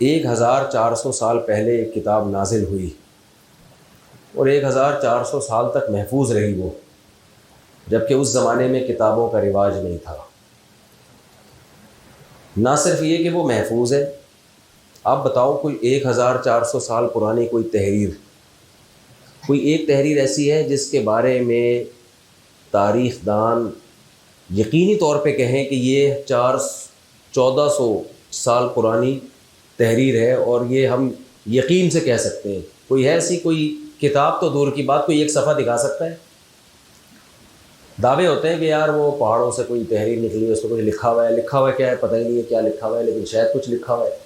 1400 سال پہلے ایک کتاب نازل ہوئی اور 1400 سال تک محفوظ رہی وہ، جبکہ اس زمانے میں کتابوں کا رواج نہیں تھا۔ نہ صرف یہ کہ وہ محفوظ ہے، آپ بتاؤ کوئی 1400 سال پرانی کوئی تحریر، کوئی ایک تحریر ایسی ہے جس کے بارے میں تاریخ دان یقینی طور پہ کہیں کہ یہ 1400 سال پرانی تحریر ہے اور یہ ہم یقین سے کہہ سکتے ہیں؟ کوئی ہے ایسی کوئی کتاب؟ تو دور کی بات، کوئی ایک صفحہ دکھا سکتا ہے؟ دعوے ہوتے ہیں کہ یار وہ پہاڑوں سے کوئی تحریر نکلی ہے، اس میں کچھ لکھا ہوا ہے کیا ہے پتہ ہی نہیں ہے کیا لکھا ہوا ہے، لیکن شاید کچھ لکھا ہوا ہے۔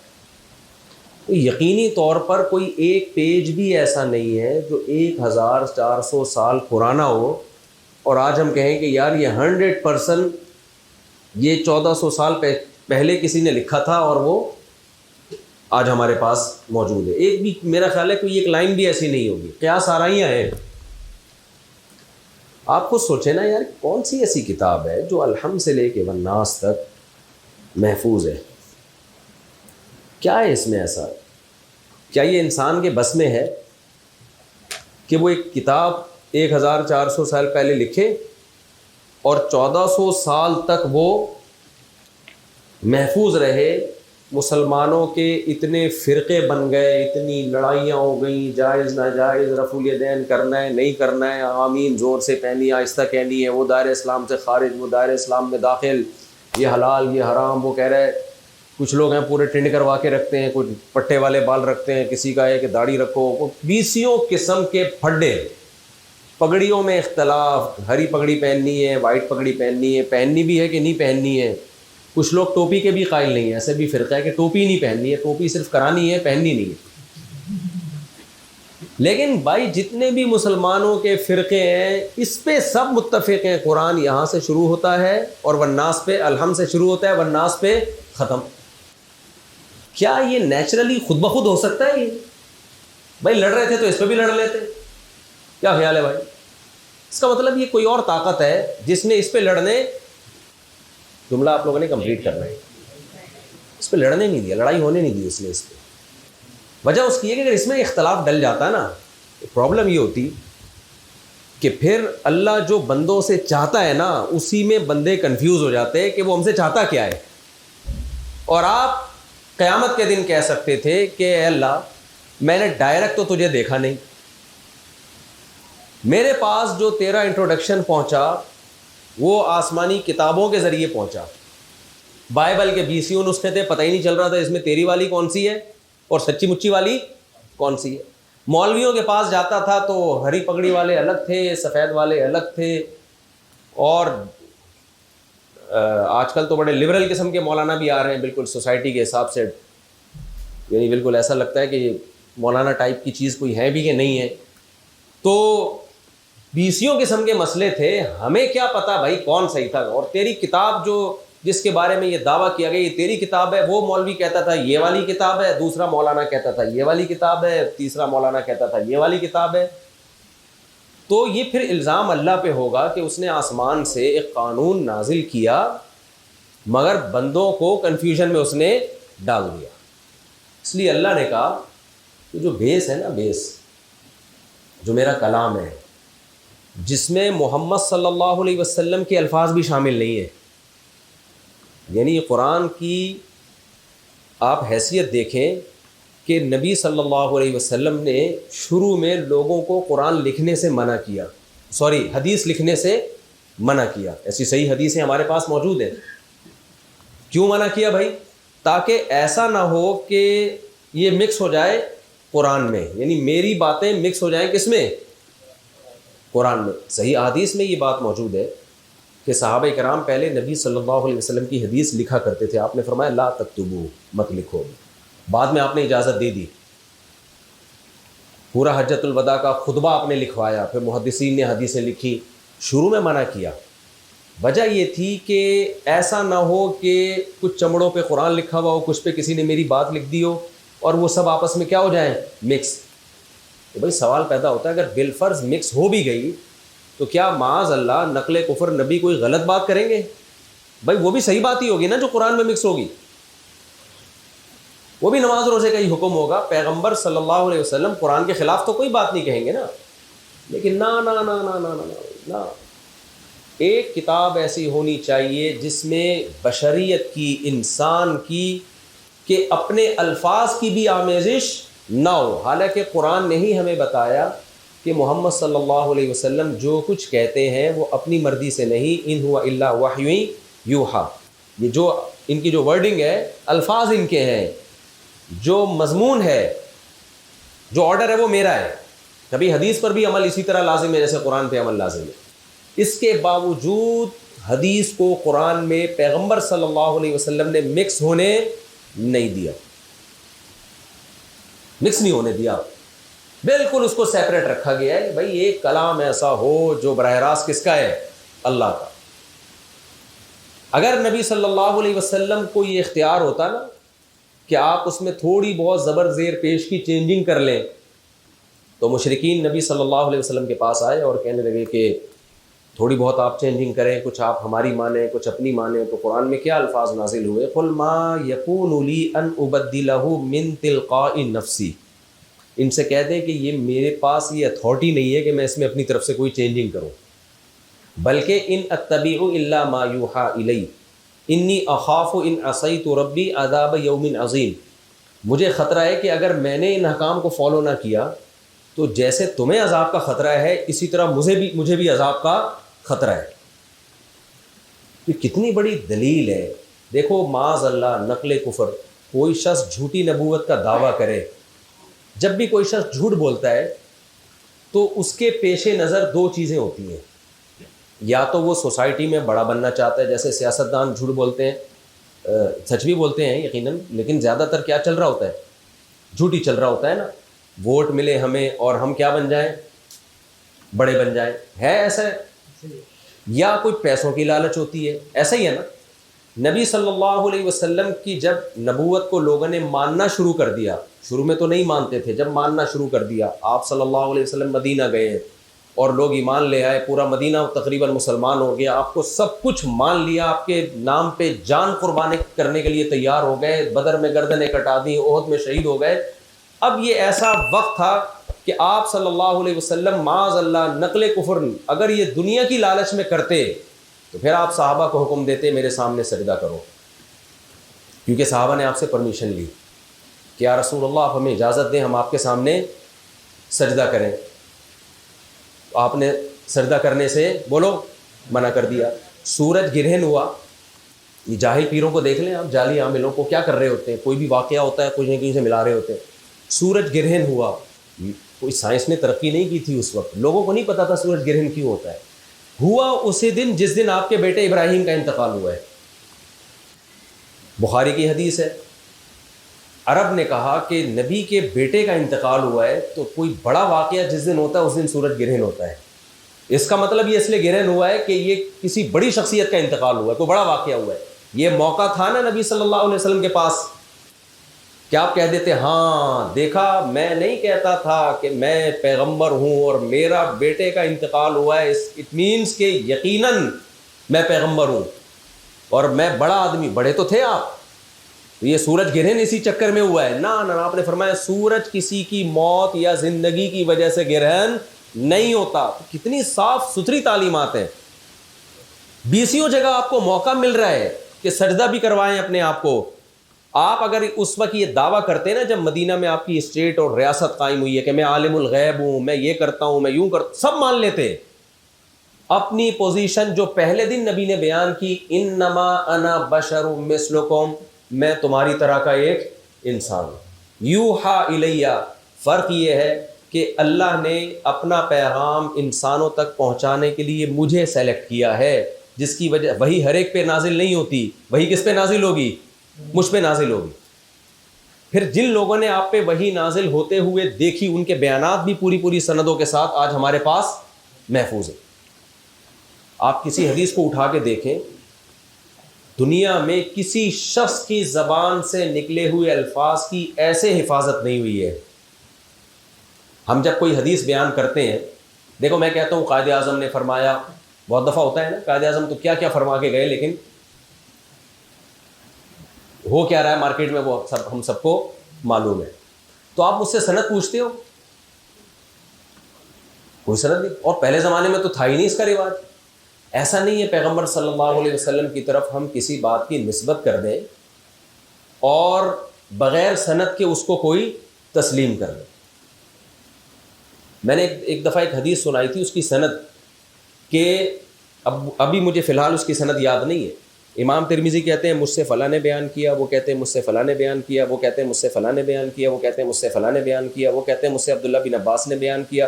تو یقینی طور پر کوئی ایک پیج بھی ایسا نہیں ہے جو 1400 سال پرانا ہو اور آج ہم کہیں کہ یار یہ 100% یہ 1400 سال پہلے کسی نے لکھا تھا اور وہ آج ہمارے پاس موجود ہے۔ ایک بھی میرا خیال ہے کوئی ایک لائن بھی ایسی نہیں ہوگی، قیاس آرائیاں ہیں۔ آپ خود سوچیں نا یار، کون سی ایسی کتاب ہے جو الحمد سے لے کے والناس تک محفوظ ہے؟ کیا ہے اس میں ایسا؟ کیا یہ انسان کے بس میں ہے کہ وہ ایک کتاب 1400 سال پہلے لکھے اور 1400 سال تک وہ محفوظ رہے؟ مسلمانوں کے اتنے فرقے بن گئے، اتنی لڑائیاں ہو گئیں، جائز ناجائز، رفع الیدین کرنا ہے نہیں کرنا ہے، آمین زور سے کہنی ہے آہستہ کہنی ہے، وہ دائرہ اسلام سے خارج، وہ دائرہ اسلام میں داخل، یہ حلال یہ حرام، وہ کہہ رہے کچھ لوگ ہیں پورے ٹنڈ کروا کے رکھتے ہیں، کچھ پٹے والے بال رکھتے ہیں، کسی کا ہے کہ داڑھی رکھو، وہ 20 قسم کے پھڈے۔ پگڑیوں میں اختلاف، ہری پگڑی پہننی ہے، وائٹ پگڑی پہننی ہے، پہننی بھی ہے کہ نہیں پہننی ہے۔ کچھ لوگ ٹوپی کے بھی قائل نہیں ہیں، ایسے بھی فرقہ ہے کہ ٹوپی نہیں پہننی ہے، ٹوپی صرف کرانی ہے، پہننی نہیں ہے۔ لیکن بھائی جتنے بھی مسلمانوں کے فرقے ہیں اس پہ سب متفق ہیں، قرآن یہاں سے شروع ہوتا ہے اور والناس پہ، الحمد سے شروع ہوتا ہے، والناس پہ ختم۔ کیا یہ نیچرلی خود بخود ہو سکتا ہے؟ یہ بھائی لڑ رہے تھے تو اس پہ بھی لڑ لیتے، کیا خیال ہے بھائی؟ اس کا مطلب یہ کوئی اور طاقت ہے جس نے اس پہ لڑنے، جملہ آپ لوگوں نے کمپلیٹ کرنا ہے، اس پہ لڑنے نہیں دیا، لڑائی ہونے نہیں دی اس نے۔ اس پہ وجہ اس کی ہے کہ اگر اس میں اختلاف ڈل جاتا ہے نا، پرابلم یہ ہوتی کہ پھر اللہ جو بندوں سے چاہتا ہے نا اسی میں بندے کنفیوز ہو جاتے ہیں کہ وہ ہم سے چاہتا کیا ہے۔ اور آپ قیامت کے دن کہہ سکتے تھے کہ اے اللہ میں نے ڈائریکٹ تو تجھے دیکھا نہیں، میرے پاس جو تیرا انٹروڈکشن پہنچا وہ آسمانی کتابوں کے ذریعے پہنچا، بائبل کے 20 نسخے تھے، پتہ ہی نہیں چل رہا تھا اس میں تیری والی کون سی ہے اور سچی مچی والی کون سی ہے۔ مولویوں کے پاس جاتا تھا تو ہری پگڑی والے الگ تھے، سفید والے الگ تھے، اور آج کل تو بڑے لبرل قسم کے مولانا بھی آ رہے ہیں، بالکل سوسائٹی کے حساب سے، یعنی بالکل ایسا لگتا ہے کہ مولانا ٹائپ کی چیز کوئی ہے بھی کہ نہیں ہے۔ تو 20 قسم کے مسئلے تھے، ہمیں کیا پتا بھائی کون صحیح تھا؟ اور تیری کتاب جو جس کے بارے میں یہ دعویٰ کیا گیا یہ تیری کتاب ہے، وہ مولوی کہتا تھا یہ والی کتاب ہے، دوسرا مولانا کہتا تھا یہ والی کتاب ہے، تیسرا مولانا کہتا تھا یہ والی کتاب ہے۔ تو یہ پھر الزام اللہ پہ ہوگا کہ اس نے آسمان سے ایک قانون نازل کیا مگر بندوں کو کنفیوژن میں اس نے ڈال دیا۔ اس لیے اللہ نے کہا کہ جو بیس ہے نا، بیس جو میرا کلام ہے جس میں محمد صلی اللہ علیہ وسلم کے الفاظ بھی شامل نہیں ہیں، یعنی قرآن کی آپ حیثیت دیکھیں کہ نبی صلی اللہ علیہ وسلم نے شروع میں لوگوں کو قرآن لکھنے سے منع کیا، حدیث لکھنے سے منع کیا۔ ایسی صحیح حدیثیں ہمارے پاس موجود ہیں۔ کیوں منع کیا بھائی؟ تاکہ ایسا نہ ہو کہ یہ مکس ہو جائے قرآن میں، یعنی میری باتیں مکس ہو جائیں کس میں؟ قرآن میں۔ صحیح حدیث میں یہ بات موجود ہے کہ صحابہ کرام پہلے نبی صلی اللہ علیہ وسلم کی حدیث لکھا کرتے تھے، آپ نے فرمایا لا تکتبو، مت لکھو۔ بعد میں آپ نے اجازت دے دی، پورا حجۃ الوداع کا خطبہ آپ نے لکھوایا، پھر محدثین نے حدیثیں لکھی، شروع میں منع کیا۔ وجہ یہ تھی کہ ایسا نہ ہو کہ کچھ چمڑوں پہ قرآن لکھا ہوا ہو، کچھ پہ کسی نے میری بات لکھ دی ہو اور وہ سب آپس میں کیا ہو جائیں؟ مکس۔ تو بھائی سوال پیدا ہوتا ہے اگر بالفرض مکس ہو بھی گئی تو کیا معاذ اللہ نقل کفر نبی کوئی غلط بات کریں گے؟ بھائی وہ بھی صحیح بات ہی ہوگی نا جو قرآن میں مکس ہوگی۔ وہ بھی نماز روزے کا ہی حکم ہوگا. پیغمبر صلی اللہ علیہ وسلم قرآن کے خلاف تو کوئی بات نہیں کہیں گے نا. لیکن نہ ایک کتاب ایسی ہونی چاہیے جس میں بشریت کی، انسان کی، کہ اپنے الفاظ کی بھی آمیزش نہ ہو. حالانکہ قرآن نے ہی ہمیں بتایا کہ محمد صلی اللہ علیہ وسلم جو کچھ کہتے ہیں وہ اپنی مرضی سے نہیں، ان ہوا الا وحی یوحا. یہ جو ان کی جو ورڈنگ ہے، الفاظ ان کے ہیں، جو مضمون ہے، جو آرڈر ہے وہ میرا ہے. کبھی حدیث پر بھی عمل اسی طرح لازم ہے جیسے قرآن پہ عمل لازم ہے. اس کے باوجود حدیث کو قرآن میں پیغمبر صلی اللہ علیہ وسلم نے مکس ہونے نہیں دیا، مکس نہیں ہونے دیا. بالکل اس کو سیپریٹ رکھا گیا ہے. بھائی ایک کلام ایسا ہو جو براہ راست کس کا ہے؟ اللہ کا. اگر نبی صلی اللہ علیہ وسلم کو یہ اختیار ہوتا نا کہ آپ اس میں تھوڑی بہت زبر زیر پیش کی چینجنگ کر لیں، تو مشرکین نبی صلی اللہ علیہ وسلم کے پاس آئے اور کہنے لگے کہ تھوڑی بہت آپ چینجنگ کریں، کچھ آپ ہماری مانیں کچھ اپنی مانیں. تو قرآن میں کیا الفاظ نازل ہوئے؟ قل ما یکون لی ان ابدلہ من تلقاء نفسی. ان سے کہہ دیں کہ یہ میرے پاس یہ اتھارٹی نہیں ہے کہ میں اس میں اپنی طرف سے کوئی چینجنگ کروں، بلکہ ان اتبع الا ما یوحى الی انی اخاف ان عصیت ربی عذاب یوم عظیم. مجھے خطرہ ہے کہ اگر میں نے ان احکام کو فالو نہ کیا تو جیسے تمہیں عذاب کا خطرہ ہے اسی طرح مجھے بھی عذاب کا خطرہ ہے. یہ کتنی بڑی دلیل ہے. دیکھو معاذ اللہ نقل کفر، کوئی شخص جھوٹی نبوت کا دعویٰ کرے. جب بھی کوئی شخص جھوٹ بولتا ہے تو اس کے پیش نظر دو چیزیں ہوتی ہیں. یا تو وہ سوسائٹی میں بڑا بننا چاہتا ہے، جیسے سیاستدان جھوٹ بولتے ہیں، سچ بھی بولتے ہیں یقیناً، لیکن زیادہ تر کیا چل رہا ہوتا ہے؟ جھوٹ ہی چل رہا ہوتا ہے نا. ووٹ ملے ہمیں اور ہم کیا بن جائیں؟ بڑے بن جائیں. ہے ایسا ہے؟ یا کوئی پیسوں کی لالچ ہوتی ہے، ایسا ہی ہے نا. نبی صلی اللہ علیہ وسلم کی جب نبوت کو لوگوں نے ماننا شروع کر دیا، شروع میں تو نہیں مانتے تھے، جب ماننا شروع کر دیا، آپ صلی اللہ علیہ وسلم مدینہ گئے اور لوگ ایمان لے آئے، پورا مدینہ تقریباً مسلمان ہو گیا، آپ کو سب کچھ مان لیا، آپ کے نام پہ جان قربانی کرنے کے لیے تیار ہو گئے، بدر میں گردنیں کٹا دیں، احد میں شہید ہو گئے. اب یہ ایسا وقت تھا کہ آپ صلی اللہ علیہ وسلم معاذ اللہ نقل کفر اگر یہ دنیا کی لالچ میں کرتے تو پھر آپ صحابہ کو حکم دیتے میرے سامنے سجدہ کرو، کیونکہ صحابہ نے آپ سے پرمیشن لی کہ یا رسول اللہ آپ ہمیں اجازت دیں ہم آپ کے سامنے سجدہ کریں. آپ نے سجدہ کرنے سے بولو منع کر دیا. سورج گرہن ہوا، یہ جاہل پیروں کو دیکھ لیں آپ، جعلی عاملوں کو کیا کر رہے ہوتے ہیں، کوئی بھی واقعہ ہوتا ہے کچھ نہ کہیں سے ملا رہے ہوتے ہیں. سورج گرہن ہوا، کوئی سائنس نے ترقی نہیں کی تھی اس وقت، لوگوں کو نہیں پتا تھا سورج گرہن کیوں ہوتا ہے. ہوا اسی دن جس دن آپ کے بیٹے ابراہیم کا انتقال ہوا ہے. بخاری کی حدیث ہے، عرب نے کہا کہ نبی کے بیٹے کا انتقال ہوا ہے تو کوئی بڑا واقعہ جس دن ہوتا ہے اس دن سورج گرہن ہوتا ہے. اس کا مطلب یہ اس لیے گرہن ہوا ہے کہ یہ کسی بڑی شخصیت کا انتقال ہوا ہے، کوئی بڑا واقعہ ہوا ہے. یہ موقع تھا نا نبی صلی اللہ علیہ وسلم کے پاس کہ آپ کہہ دیتے ہاں دیکھا میں نہیں کہتا تھا کہ میں پیغمبر ہوں اور میرا بیٹے کا انتقال ہوا ہے، اٹ مینس کہ یقیناً میں پیغمبر ہوں اور میں بڑا آدمی. بڑے تو تھے آپ. یہ سورج گرہن اسی چکر میں ہوا ہے؟ نہ آپ نے فرمایا سورج کسی کی موت یا زندگی کی وجہ سے گرہن نہیں ہوتا. کتنی صاف ستھری تعلیمات ہیں. 20 جگہ آپ کو موقع مل رہا ہے کہ سجدہ بھی کروائیں اپنے آپ کو. آپ اگر اس وقت یہ دعویٰ کرتے نا جب مدینہ میں آپ کی اسٹیٹ اور ریاست قائم ہوئی ہے کہ میں عالم الغیب ہوں، میں یہ کرتا ہوں، میں یوں کرتا، سب مان لیتے. اپنی پوزیشن جو پہلے دن نبی نے بیان کی، انما انا بشر مثلکم، میں تمہاری طرح کا ایک انسان ہوں. یوحا الیہ، فرق یہ ہے کہ اللہ نے اپنا پیغام انسانوں تک پہنچانے کے لیے مجھے سلیکٹ کیا ہے، جس کی وجہ وہی ہر ایک پہ نازل نہیں ہوتی. وہی کس پہ نازل ہوگی؟ مجھ پہ نازل ہوگی. پھر جن لوگوں نے آپ پہ وہی نازل ہوتے ہوئے دیکھی ان کے بیانات بھی پوری سندوں کے ساتھ آج ہمارے پاس محفوظ ہیں. آپ کسی حدیث کو اٹھا کے دیکھیں، دنیا میں کسی شخص کی زبان سے نکلے ہوئے الفاظ کی ایسے حفاظت نہیں ہوئی ہے. ہم جب کوئی حدیث بیان کرتے ہیں، دیکھو میں کہتا ہوں قائد اعظم نے فرمایا، بہت دفعہ ہوتا ہے نا قائد اعظم تو کیا کیا فرما کے گئے، لیکن ہو کیا رہا ہے مارکیٹ میں وہ ہم سب کو معلوم ہے. تو آپ مجھ سے سند پوچھتے ہو, کوئی سند نہیں. اور پہلے زمانے میں تو تھا ہی نہیں اس کا رواج. ایسا نہیں ہے پیغمبر صلی اللہ علیہ وسلم کی طرف ہم کسی بات کی نسبت کر دیں اور بغیر سند کے اس کو کوئی تسلیم کر دیں. میں نے ایک دفعہ ایک حدیث سنائی تھی, اس کی سند کہ ابھی مجھے فی الحال اس کی سند یاد نہیں ہے. امام ترمذی کہتے ہیں مجھ سے فلاں نے بیان کیا, وہ کہتے ہیں مجھ سے فلاں نے بیان کیا, وہ کہتے ہیں مجھ سے فلاں نے بیان کیا, وہ کہتے ہیں مجھ سے فلاں نے بیان کیا, وہ کہتے ہیں مجھ سے عبداللہ بن عباس نے بیان کیا.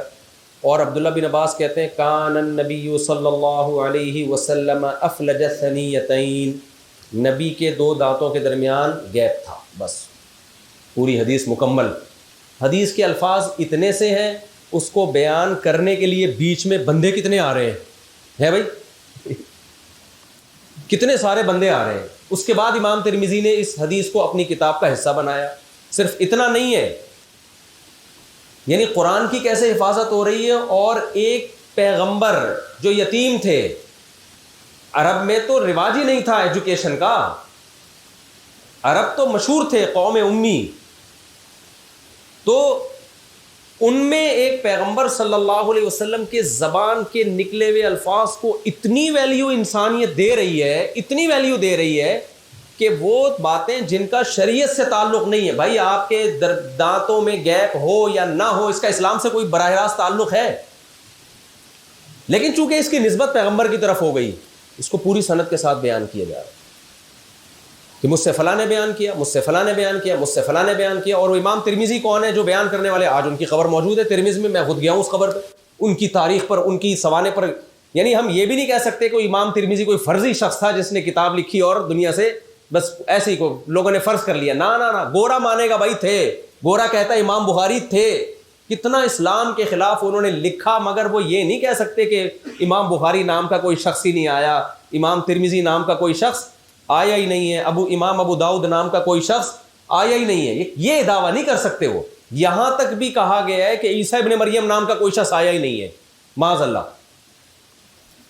اور عبداللہ بن عباس کہتے ہیں کان النبی صلی اللہ علیہ وسلم افلج ثنیتین, نبی کے دو دانتوں کے درمیان گیپ تھا. بس پوری حدیث مکمل. حدیث کے الفاظ اتنے سے ہیں, اس کو بیان کرنے کے لیے بیچ میں بندے کتنے آ رہے ہیں بھائی, کتنے سارے بندے آ رہے ہیں. اس کے بعد امام ترمذی نے اس حدیث کو اپنی کتاب کا حصہ بنایا. صرف اتنا نہیں ہے, یعنی قرآن کی کیسے حفاظت ہو رہی ہے. اور ایک پیغمبر جو یتیم تھے, عرب میں تو رواج ہی نہیں تھا ایجوکیشن کا, عرب تو مشہور تھے قوم امی, تو ان میں ایک پیغمبر صلی اللہ علیہ وسلم کے زبان کے نکلے ہوئے الفاظ کو اتنی ویلیو انسانیت دے رہی ہے, اتنی ویلیو دے رہی ہے کہ وہ باتیں جن کا شریعت سے تعلق نہیں ہے. بھائی آپ کے دانتوں میں گیپ ہو یا نہ ہو, اس کا اسلام سے کوئی براہ راست تعلق ہے, لیکن چونکہ اس کی نسبت پیغمبر کی طرف ہو گئی, اس کو پوری سند کے ساتھ بیان کیا جا رہا ہے کہ مجھ سے فلاں نے بیان کیا, مجھ سے فلاں نے بیان کیا, مجھ سے فلاں نے بیان کیا. اور وہ امام ترمذی کون ہے جو بیان کرنے والے, آج ان کی خبر موجود ہے ترمذی میں, میں خود گیا ہوں اس خبر پہ, ان کی تاریخ پر, ان کی سوانے پر. یعنی ہم یہ بھی نہیں کہہ سکتے کہ امام ترمذی کوئی فرضی شخص تھا جس نے کتاب لکھی اور دنیا سے بس ایسے ہی کو لوگوں نے فرض کر لیا. نہ, گورا مانے گا بھائی تھے, گورا کہتا ہے امام بخاری تھے, کتنا اسلام کے خلاف انہوں نے لکھا, مگر وہ یہ نہیں کہہ سکتے کہ امام بخاری نام کا کوئی شخص ہی نہیں آیا, امام ترمذی نام کا کوئی شخص آیا ہی نہیں ہے, امام ابو داؤد نام کا کوئی شخص آیا ہی نہیں ہے. یہ دعویٰ نہیں کر سکتے وہ. یہاں تک بھی کہا گیا ہے کہ عیسیٰ ابن مریم نام کا کوئی شخص آیا ہی نہیں ہے, معاذ اللہ.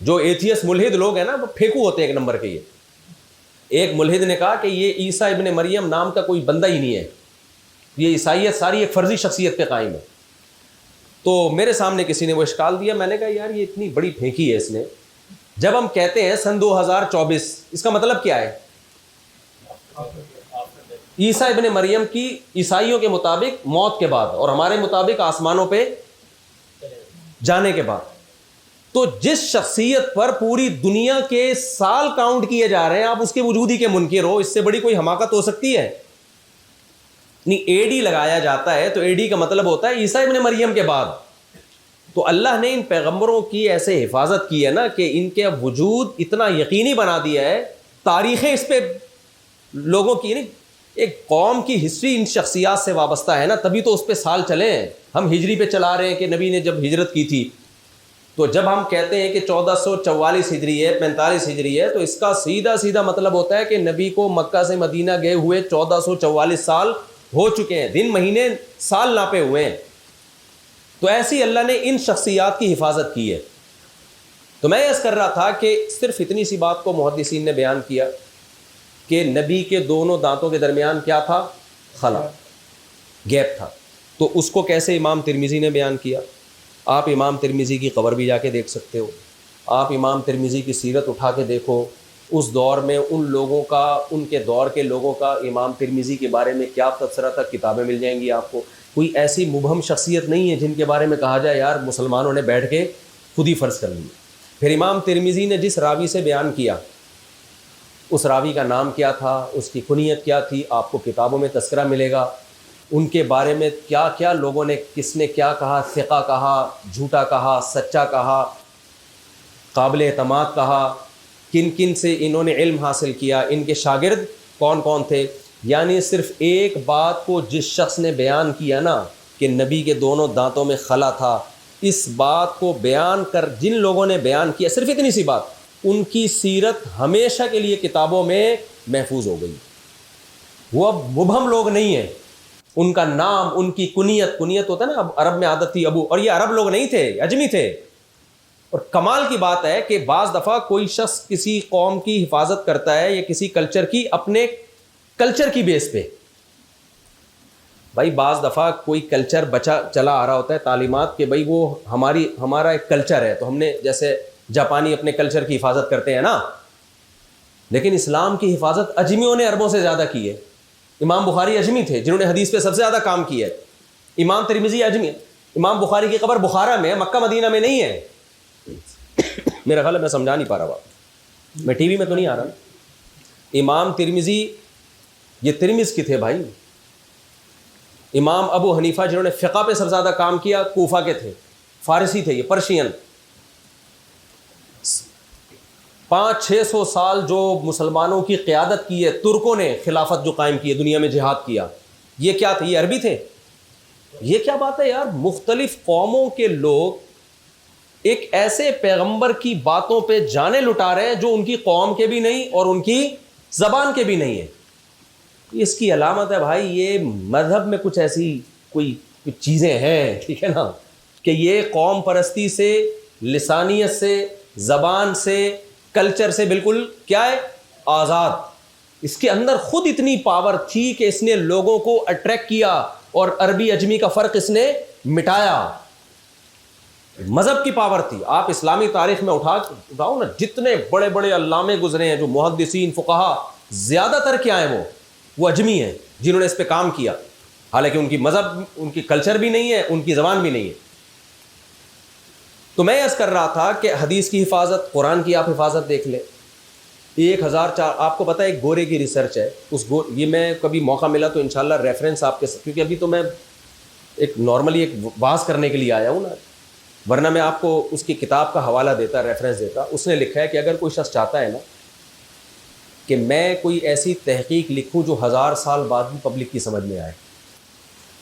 جو ایتھیس ملحد لوگ ہیں نا, وہ پھینکو ہوتے ہیں ایک نمبر کے. یہ ایک ملحد نے کہا کہ یہ عیسیٰ ابن مریم نام کا کوئی بندہ ہی نہیں ہے, یہ عیسائیت ساری ایک فرضی شخصیت پہ قائم ہے. تو میرے سامنے کسی نے وہ اشکال دیا, میں نے کہا یار یہ اتنی بڑی پھینکی ہے اس نے. جب ہم کہتے ہیں سن 2024, اس کا مطلب کیا ہے؟ عیسیٰ ابن مریم کی عیسائیوں کے مطابق موت کے بعد, اور ہمارے مطابق آسمانوں پہ جانے کے بعد. تو جس شخصیت پر پوری دنیا کے سال کاؤنٹ کیے جا رہے ہیں, آپ اس کے وجود ہی کے منکر ہو, اس سے بڑی کوئی حماقت ہو سکتی ہے؟ نہیں, اے ڈی لگایا جاتا ہے تو اے ڈی کا مطلب ہوتا ہے عیسیٰ ابن مریم کے بعد. تو اللہ نے ان پیغمبروں کی ایسے حفاظت کی ہے نا کہ ان کے وجود اتنا یقینی بنا دیا ہے. تاریخیں اس پہ لوگوں کی, نہیں ایک قوم کی ہسٹری ان شخصیات سے وابستہ ہے نا, تبھی تو اس پہ سال چلے ہیں. ہم ہجری پہ چلا رہے ہیں کہ نبی نے جب ہجرت کی تھی, تو جب ہم کہتے ہیں کہ 1444 ہجری ہے, 45 ہجری ہے, تو اس کا سیدھا مطلب ہوتا ہے کہ نبی کو مکہ سے مدینہ گئے ہوئے 1444 سال ہو چکے ہیں, دن مہینے سال ناپے ہوئے ہیں. تو ایسی اللہ نے ان شخصیات کی حفاظت کی ہے. تو میں عرض کر رہا تھا کہ صرف اتنی سی بات کو محدثین نے بیان کیا کہ نبی کے دونوں دانتوں کے درمیان کیا تھا؟ خلا, گیپ تھا. تو اس کو کیسے امام ترمذی نے بیان کیا؟ آپ امام ترمذی کی قبر بھی جا کے دیکھ سکتے ہو, آپ امام ترمذی کی سیرت اٹھا کے دیکھو, اس دور میں ان لوگوں کا, ان کے دور کے لوگوں کا امام ترمذی کے بارے میں کیا تبصرہ تھا, کتابیں مل جائیں گی آپ کو. کوئی ایسی مبہم شخصیت نہیں ہے جن کے بارے میں کہا جائے یار مسلمانوں نے بیٹھ کے خود ہی فرض کر لیا. پھر امام ترمذی نے جس راوی سے بیان کیا, اس راوی کا نام کیا تھا, اس کی کنیت کیا تھی, آپ کو کتابوں میں تذکرہ ملے گا. ان کے بارے میں کیا کیا لوگوں نے, کس نے کیا کہا, ثقہ کہا, جھوٹا کہا, سچا کہا, قابل اعتماد کہا, کن کن سے انہوں نے علم حاصل کیا, ان کے شاگرد کون کون تھے. یعنی صرف ایک بات کو جس شخص نے بیان کیا نا کہ نبی کے دونوں دانتوں میں خلا تھا, اس بات کو بیان کر جن لوگوں نے بیان کیا, صرف اتنی سی بات, ان کی سیرت ہمیشہ کے لیے کتابوں میں محفوظ ہو گئی. وہ اب مبہم لوگ نہیں ہیں, ان کا نام, ان کی کنیت ہوتا ہے نا, اب عرب میں عادت تھی ابو, اور یہ عرب لوگ نہیں تھے, اجمی تھے. اور کمال کی بات ہے کہ بعض دفعہ کوئی شخص کسی قوم کی حفاظت کرتا ہے یا کسی کلچر کی اپنے کلچر کی بیس پہ. بھائی بعض دفعہ کوئی کلچر بچا چلا آ رہا ہوتا ہے تعلیمات کہ بھائی وہ ہمارا ایک کلچر ہے, تو ہم نے جیسے جاپانی اپنے کلچر کی حفاظت کرتے ہیں نا, لیکن اسلام کی حفاظت اجمیوں نے عربوں سے زیادہ کی ہے. امام بخاری اجمی تھے جنہوں نے حدیث پہ سب سے زیادہ کام کیا ہے. امام ترمذی اجمی ہے. امام بخاری کی قبر بخارا میں ہے, مکہ مدینہ میں نہیں ہے. میرا خیال ہے میں سمجھا نہیں پا رہا, میں ٹی وی میں تو نہیں آ رہا. امام ترمذی یہ ترمذ کی تھے بھائی. امام ابو حنیفہ جنہوں نے فقہ پہ سب سے زیادہ کام کیا کوفہ کے تھے, فارسی تھے, یہ پرشین. 500-600 سال جو مسلمانوں کی قیادت کی ہے ترکوں نے, خلافت جو قائم کی ہے, دنیا میں جہاد کیا, یہ کیا تھے؟ یہ عربی تھے. یہ کیا بات ہے یار, مختلف قوموں کے لوگ ایک ایسے پیغمبر کی باتوں پہ جانے لٹا رہے ہیں جو ان کی قوم کے بھی نہیں اور ان کی زبان کے بھی نہیں ہے. اس کی علامت ہے بھائی یہ مذہب میں کچھ ایسی کوئی چیزیں ہیں, ٹھیک ہے نا, کہ یہ قوم پرستی سے, لسانیت سے, زبان سے, کلچر سے بالکل کیا ہے, آزاد. اس کے اندر خود اتنی پاور تھی کہ اس نے لوگوں کو اٹریکٹ کیا اور عربی اجمی کا فرق اس نے مٹایا. مذہب کی پاور تھی. آپ اسلامی تاریخ میں اٹھاؤ نا, جتنے بڑے بڑے علامے گزرے ہیں جو محدثین فقہا, زیادہ تر کیا ہیں, وہ اجمی ہیں جنہوں نے اس پہ کام کیا, حالانکہ ان کی مذہب, ان کی کلچر بھی نہیں ہے, ان کی زبان بھی نہیں ہے. تو میں عرض کر رہا تھا کہ حدیث کی حفاظت, قرآن کی آپ حفاظت دیکھ لیں. 1004 آپ کو پتہ ہے ایک گورے کی ریسرچ ہے, یہ میں کبھی موقع ملا تو انشاءاللہ ریفرنس آپ کے ساتھ, کیونکہ ابھی تو میں ایک نارملی ایک بحث کرنے کے لیے آیا ہوں نا, ورنہ میں آپ کو اس کی کتاب کا حوالہ دیتا, ریفرنس دیتا. اس نے لکھا ہے کہ اگر کوئی شخص چاہتا ہے نا کہ میں کوئی ایسی تحقیق لکھوں جو 1000 سال بعد بھی پبلک کی سمجھ میں آئے,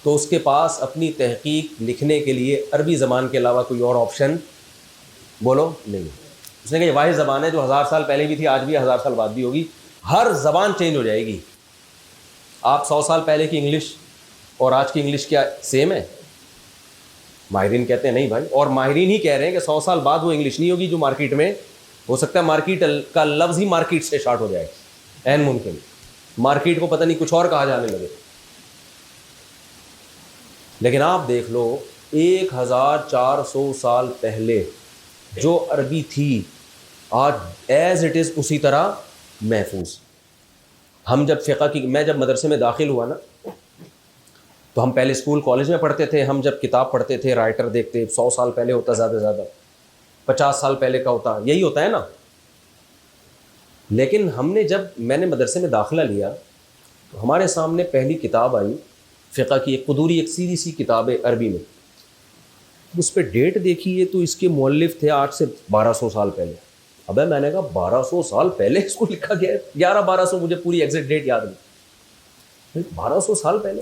تو اس کے پاس اپنی تحقیق لکھنے کے لیے عربی زبان کے علاوہ کوئی اور آپشن بولو نہیں. اس نے کہا یہ واحد زبان ہے جو 1000 سال پہلے بھی تھی, آج بھی 1000 سال بعد بھی ہوگی. ہر زبان چینج ہو جائے گی. آپ 100 سال پہلے کی انگلش اور آج کی انگلش کیا سیم ہے؟ ماہرین کہتے ہیں نہیں بھائی, اور ماہرین ہی کہہ رہے ہیں کہ 100 سال بعد وہ انگلش نہیں ہوگی جو مارکیٹ میں, ہو سکتا ہے مارکیٹ کا لفظ ہی مارکیٹ سے اسٹارٹ ہو جائے, عین ممکن. مارکیٹ کو پتہ نہیں کچھ اور کہا جانے لگے. لیکن آپ دیکھ لو 1400 سال پہلے جو عربی تھی آج ایز اٹ از اسی طرح محفوظ. ہم جب فقہ کی, میں جب مدرسے میں داخل ہوا نا, تو ہم پہلے اسکول کالج میں پڑھتے تھے, ہم جب کتاب پڑھتے تھے رائٹر دیکھتے 100 سال پہلے ہوتا, زیادہ سے زیادہ 50 سال پہلے کا ہوتا, یہی ہوتا ہے نا. لیکن میں نے مدرسے میں داخلہ لیا تو ہمارے سامنے پہلی کتاب آئی فقہ کی, ایک قدوری, ایک سیدھی سی کتاب ہے عربی میں. اس پہ ڈیٹ دیکھیے تو اس کے مؤلف تھے آج سے 1200 سال پہلے. ابے میں نے کہا 1200 سال پہلے اس کو لکھا گیا ہے, 1100-1200, مجھے پوری ایگزیکٹ ڈیٹ یاد نہیں, 1200 سال پہلے.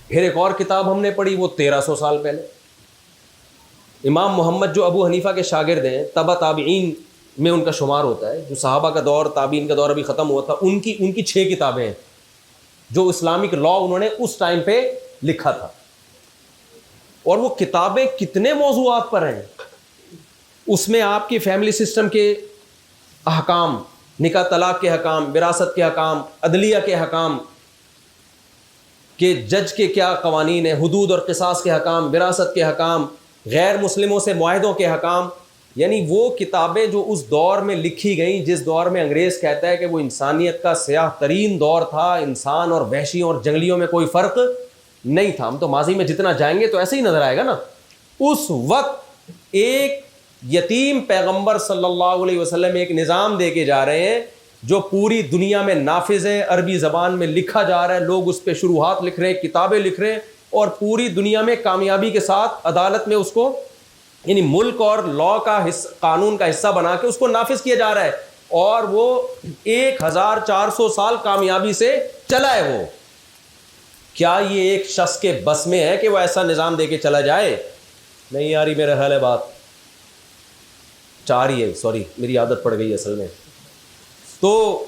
پھر ایک اور کتاب ہم نے پڑھی وہ 1300 سال پہلے. امام محمد جو ابو حنیفہ کے شاگرد ہیں, تبع تابعین میں ان کا شمار ہوتا ہے, جو صحابہ کا دور, تابعین کا دور ابھی ختم ہوا تھا, ان کی 6 کتابیں ہیں جو اسلامک لا انہوں نے اس ٹائم پہ لکھا تھا. اور وہ کتابیں کتنے موضوعات پر ہیں. اس میں آپ کی فیملی سسٹم کے احکام, نکاح طلاق کے احکام, وراثت کے احکام, عدلیہ کے احکام, کہ جج کے کیا قوانین ہیں, حدود اور قصاص کے احکام, وراثت کے احکام, غیر مسلموں سے معاہدوں کے احکام. یعنی وہ کتابیں جو اس دور میں لکھی گئیں جس دور میں انگریز کہتا ہے کہ وہ انسانیت کا سیاہ ترین دور تھا, انسان اور وحشیوں اور جنگلیوں میں کوئی فرق نہیں تھا. ہم تو ماضی میں جتنا جائیں گے تو ایسے ہی نظر آئے گا نا. اس وقت ایک یتیم پیغمبر صلی اللہ علیہ وسلم ایک نظام دے کے جا رہے ہیں جو پوری دنیا میں نافذ ہے, عربی زبان میں لکھا جا رہا ہے, لوگ اس پہ شروحات لکھ رہے ہیں, کتابیں لکھ رہے ہیں, اور پوری دنیا میں کامیابی کے ساتھ عدالت میں اس کو, یعنی ملک اور لا کا قانون کا حصہ بنا کے اس کو نافذ کیا جا رہا ہے. اور وہ 1400 سال کامیابی سے چلا ہے. وہ کیا یہ ایک شخص کے بس میں ہے کہ وہ ایسا نظام دے کے چلا جائے؟ نہیں یاری, میرا خیال ہے بات 4 ہی ہے, سوری میری عادت پڑ گئی اصل میں. تو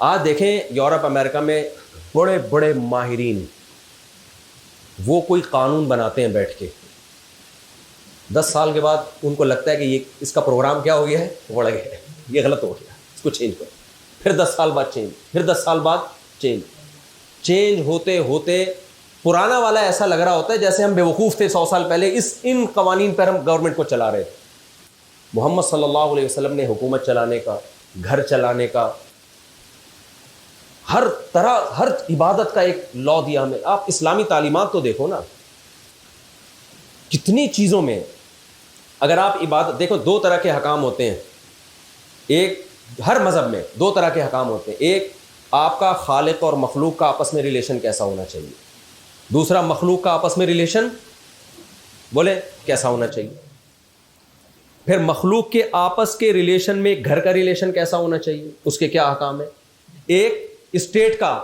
آج دیکھیں یورپ امریکہ میں بڑے بڑے ماہرین وہ کوئی قانون بناتے ہیں بیٹھ کے, 10 سال کے بعد ان کو لگتا ہے کہ یہ اس کا پروگرام کیا ہو گیا ہے, بڑھ گیا ہے, یہ غلط ہو گیا, اس کو چینج کرو. پھر 10 سال بعد چینج، پھر 10 سال بعد چینج ہوتے ہوتے پرانا والا ایسا لگ رہا ہوتا ہے جیسے ہم بیوقوف تھے 100 سال پہلے ان قوانین پر ہم گورنمنٹ کو چلا رہے تھے. محمد صلی اللہ علیہ وسلم نے حکومت چلانے کا، گھر چلانے کا، ہر طرح ہر عبادت کا ایک لا دیا ہمیں. آپ اسلامی تعلیمات تو دیکھو نا، کتنی چیزوں میں اگر آپ عبادت دیکھو، 2 طرح کے حکام ہوتے ہیں. ایک ہر مذہب میں 2 طرح کے حکام ہوتے ہیں. ایک آپ کا خالق اور مخلوق کا آپس میں ریلیشن کیسا ہونا چاہیے. دوسرا مخلوق کا آپس میں ریلیشن بولے کیسا ہونا چاہیے. پھر مخلوق کے آپس کے ریلیشن میں گھر کا ریلیشن کیسا ہونا چاہیے، اس کے کیا احکام ہے. ایک اسٹیٹ کا،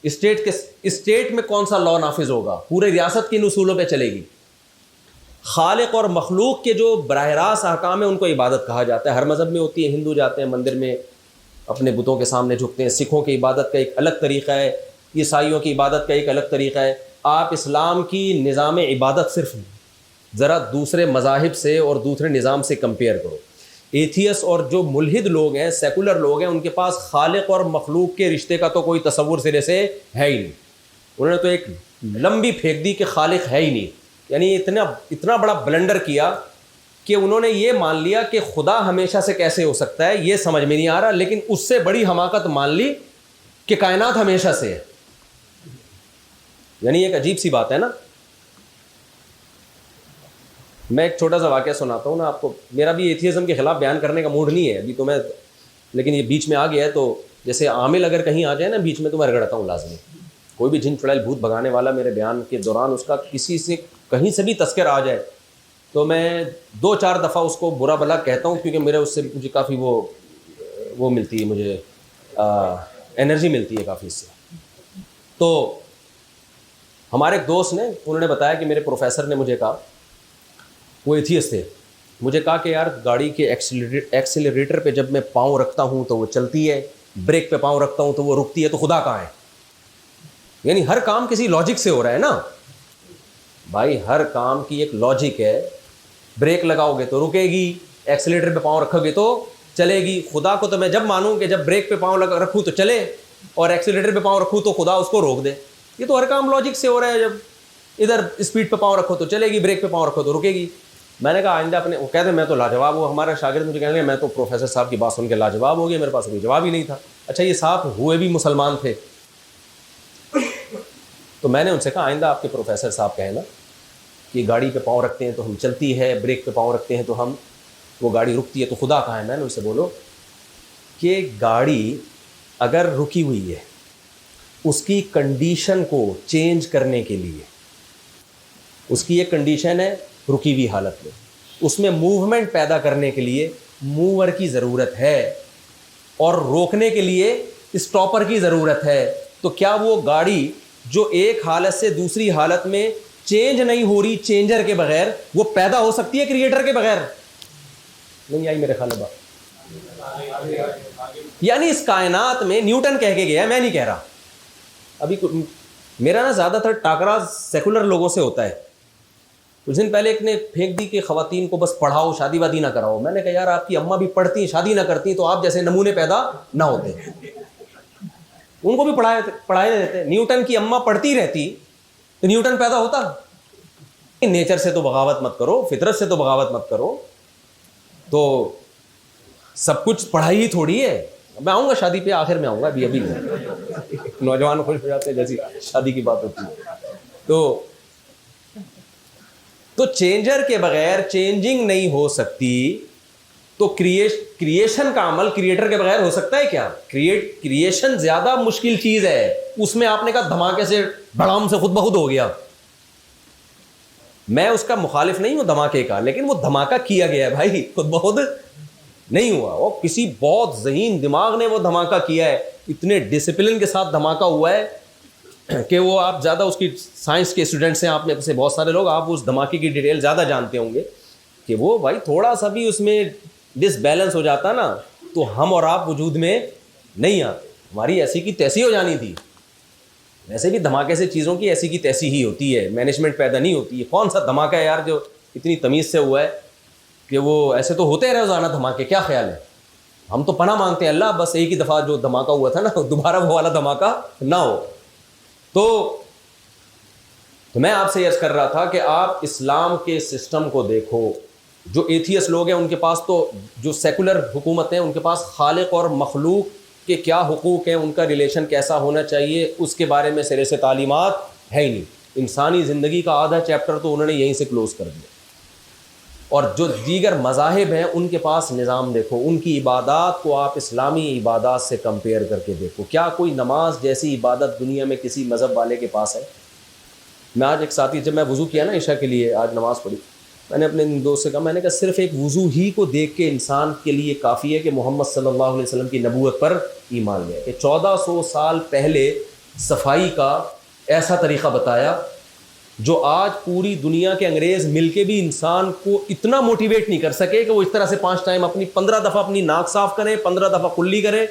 اسٹیٹ میں کون سا لا نافذ ہوگا، پورے ریاست کن اصولوں پہ چلے گی. خالق اور مخلوق کے جو براہ راست احکام ہیں ان کو عبادت کہا جاتا ہے. ہر مذہب میں ہوتی ہے. ہندو جاتے ہیں مندر میں اپنے بتوں کے سامنے جھکتے ہیں. سکھوں کی عبادت کا ایک الگ طریقہ ہے، عیسائیوں کی عبادت کا ایک الگ طریقہ ہے. آپ اسلام کی نظام عبادت صرف ذرا دوسرے مذاہب سے اور دوسرے نظام سے کمپیئر کرو. ایتھیس اور جو ملحد لوگ ہیں، سیکولر لوگ ہیں، ان کے پاس خالق اور مخلوق کے رشتے کا تو کوئی تصور سرے سے ہے ہی نہیں. انہوں نے تو ایک لمبی پھینک دی کہ خالق ہے ہی نہیں. یعنی اتنا بڑا بلنڈر کیا کہ انہوں نے یہ مان لیا کہ خدا ہمیشہ سے کیسے ہو سکتا ہے، یہ سمجھ میں نہیں آ رہا. لیکن اس سے بڑی حماقت مان لی کہ کائنات ہمیشہ سے ہے. یعنی ایک عجیب سی بات ہے نا. میں ایک چھوٹا سا واقعہ سناتا ہوں نا آپ کو. میرا بھی ایتھیزم کے خلاف بیان کرنے کا موڈ نہیں ہے ابھی تو میں، لیکن یہ بیچ میں آ گیا ہے تو جیسے عامل اگر کہیں آ جائے نا بیچ میں تو میں رگڑتا ہوں لازمی. کوئی بھی جن چڑیل بھوت بھگانے والا میرے بیان کے دوران اس کا کسی سے کہیں سے بھی تذکر آ جائے تو میں 2-4 دفعہ اس کو برا بھلا کہتا ہوں، کیونکہ میرے اس سے مجھے کافی وہ ملتی ہے، مجھے انرجی ملتی ہے کافی اس سے. تو ہمارے ایک دوست نے، انہوں نے بتایا کہ میرے پروفیسر نے مجھے کہا، وہ ایتھیسٹ تھے، مجھے کہا کہ یار گاڑی کے ایکسیلریٹر پہ جب میں پاؤں رکھتا ہوں تو وہ چلتی ہے، بریک پہ پاؤں رکھتا ہوں تو وہ رکتی ہے، تو خدا کہاں ہے. یعنی ہر کام کسی لاجک سے ہو رہا ہے نا بھائی، ہر کام کی ایک لاجک ہے. بریک لگاؤ گے تو رکے گی، ایکسیلریٹر پہ پاؤں رکھو گے تو چلے گی. خدا کو تو میں جب مانوں کہ جب بریک پہ پاؤں رکھوں تو چلے اور ایکسیلریٹر پہ پاؤں رکھوں تو خدا اس کو روک دے. یہ تو ہر کام لاجک سے ہو رہا ہے. جب ادھر اسپیڈ پہ پاؤں رکھو تو چلے گی، بریک پہ پاؤں رکھو تو رکے گی. میں نے کہا آئندہ اپنے، وہ کہتے ہیں میں تو لاجواب ہوں. ہمارا شاگرد مجھے کہیں گے میں تو پروفیسر صاحب کی بات سن کے لاجواب ہو گیا، میرے پاس کوئی جواب ہی نہیں تھا. اچھا یہ صاحب ہوئے بھی مسلمان تھے. تو میں نے ان سے کہا آئندہ آپ کے پروفیسر صاحب کہنا کہ گاڑی پہ پاؤں رکھتے ہیں تو ہم چلتی ہے، بریک پہ پاؤں رکھتے ہیں تو ہم وہ گاڑی رکتی ہے، تو خدا کہاں ہے. میں نے ان سے بولو کہ گاڑی اگر رکی ہوئی ہے، اس کی کنڈیشن کو چینج کرنے کے لیے، اس کی ایک کنڈیشن ہے رکی ہوئی حالت میں، اس میں موومنٹ پیدا کرنے کے لیے موور کی ضرورت ہے اور روکنے کے لیے اسٹاپر کی ضرورت ہے. تو کیا وہ گاڑی جو ایک حالت سے دوسری حالت میں چینج نہیں ہو رہی چینجر کے بغیر، وہ پیدا ہو سکتی ہے کریٹر کے بغیر؟ نہیں آئی میرے خیال میں. یعنی اس کائنات میں نیوٹن کہہ کے گیا، میں نہیں کہہ رہا. ابھی میرا نا زیادہ تر ٹاکرا سیکولر لوگوں سے ہوتا ہے. کچھ دن پہلے ایک نے پھینک دی کہ خواتین کو بس پڑھاؤ، شادی وادی نہ کراؤ. میں نے کہا یار آپ کی اماں بھی پڑھتی شادی نہ کرتی تو آپ جیسے نمونے پیدا نہ ہوتے. ان کو بھی پڑھائے دیتے. نیوٹن کی اماں پڑھتی رہتی تو نیوٹن پیدا ہوتا. نیچر سے تو بغاوت مت کرو، فطرت سے تو بغاوت مت کرو. تو سب کچھ پڑھائی ہی تھوڑی ہے. میں آؤں گا شادی پہ، آخر میں آؤں گا، ابھی نہیں. نوجوان خوش ہو جاتے ہیں جیسی شادی کی بات ہوتی ہے. تو چینجر کے بغیر چینجنگ نہیں ہو سکتی. تو کریشن کا عمل کریٹر کے بغیر ہو سکتا ہے کیا؟ کریشن زیادہ مشکل چیز ہے. اس میں آپ نے کہا دھماکے سے بڑام سے خود بخود ہو گیا. میں اس کا مخالف نہیں ہوں دھماکے کا، لیکن وہ دھماکہ کیا گیا ہے بھائی، خود بخود نہیں ہوا. وہ کسی بہت ذہین دماغ نے وہ دھماکہ کیا ہے. اتنے ڈسپلن کے ساتھ دھماکہ ہوا ہے کہ وہ آپ زیادہ اس کی سائنس کے اسٹوڈنٹس ہیں آپ میں سے بہت سارے لوگ، آپ اس دھماکے کی ڈیٹیل زیادہ جانتے ہوں گے کہ وہ بھائی تھوڑا سا بھی اس میں ڈس بیلنس ہو جاتا نا تو ہم اور آپ وجود میں نہیں آتے. ہماری ایسی کی تیسی ہو جانی تھی. ویسے بھی دھماکے سے چیزوں کی ایسی کی تیسی ہی ہوتی ہے، مینجمنٹ پیدا نہیں ہوتی ہے. کون سا دھماکہ ہے یار جو اتنی تمیز سے ہوا ہے کہ وہ ایسے تو ہوتے رہے روزانہ دھماکے؟ کیا خیال ہے؟ ہم تو پناہ مانگتے ہیں اللہ بس ایک ہی دفعہ جو دھماکہ ہوا تھا نا دوبارہ وہ والا دھماکہ نہ ہو. تو میں آپ سے عرض کر رہا تھا کہ آپ اسلام کے سسٹم کو دیکھو. جو ایتھیس لوگ ہیں ان کے پاس تو, جو سیکولر حکومت ہیں ان کے پاس خالق اور مخلوق کے کیا حقوق ہیں, ان کا ریلیشن کیسا ہونا چاہیے, اس کے بارے میں سرے سے تعلیمات ہے ہی نہیں. انسانی زندگی کا آدھا چیپٹر تو انہوں نے یہیں سے کلوز کر دیا. اور جو دیگر مذاہب ہیں ان کے پاس نظام دیکھو, ان کی عبادات کو آپ اسلامی عبادات سے کمپیئر کر کے دیکھو. کیا کوئی نماز جیسی عبادت دنیا میں کسی مذہب والے کے پاس ہے؟ میں آج ایک ساتھی, جب میں وضو کیا نا عشاء کے لیے, آج نماز پڑھی, میں نے اپنے دوست سے کہا, میں نے کہا صرف ایک وضو ہی کو دیکھ کے انسان کے لیے کافی ہے کہ محمد صلی اللہ علیہ وسلم کی نبوت پر ایمان لے, کہ 1400 سال پہلے صفائی کا ایسا طریقہ بتایا جو آج پوری دنیا کے انگریز مل کے بھی انسان کو اتنا موٹیویٹ نہیں کر سکے کہ وہ اس طرح سے 5 ٹائم 15 دفعہ اپنی ناک صاف کریں, 15 دفعہ کلی کریں,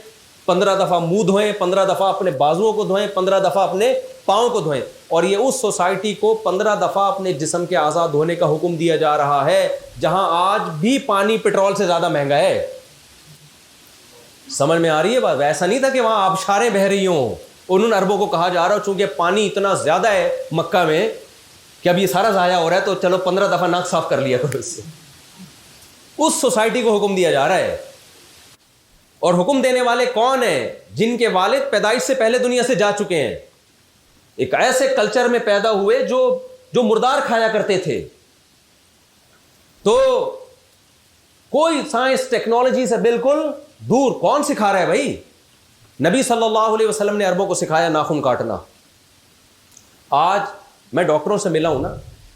15 دفعہ منہ دھوئیں, 15 دفعہ اپنے بازوؤں کو دھوئیں, 15 دفعہ اپنے پاؤں کو دھوئیں. اور یہ اس سوسائٹی کو 15 دفعہ اپنے جسم کے اعضاء دھونے کا حکم دیا جا رہا ہے جہاں آج بھی پانی پٹرول سے زیادہ مہنگا ہے. سمجھ میں آ رہی ہے بات؟ ایسا نہیں تھا کہ وہاں آبشاریں بہہ رہی ہوں, انہوں عربوں کو کہا جا رہا ہو چونکہ پانی اتنا زیادہ ہے مکہ میں کہ اب یہ سارا ضائع ہو رہا ہے تو چلو 15 دفعہ ناک صاف کر لیا کرو اس سے. اس سوسائٹی کو حکم دیا جا رہا ہے. اور حکم دینے والے کون ہیں؟ جن کے والد پیدائش سے پہلے دنیا سے جا چکے ہیں, ایک ایسے کلچر میں پیدا ہوئے جو مردار کھایا کرتے تھے. تو کوئی سائنس ٹیکنالوجی سے بالکل دور. کون سکھا رہا ہے بھائی؟ نبی صلی اللہ علیہ وسلم نے عربوں کو سکھایا ناخن کاٹنا. آج میں ڈاکٹروں سے ملا ہوں نا,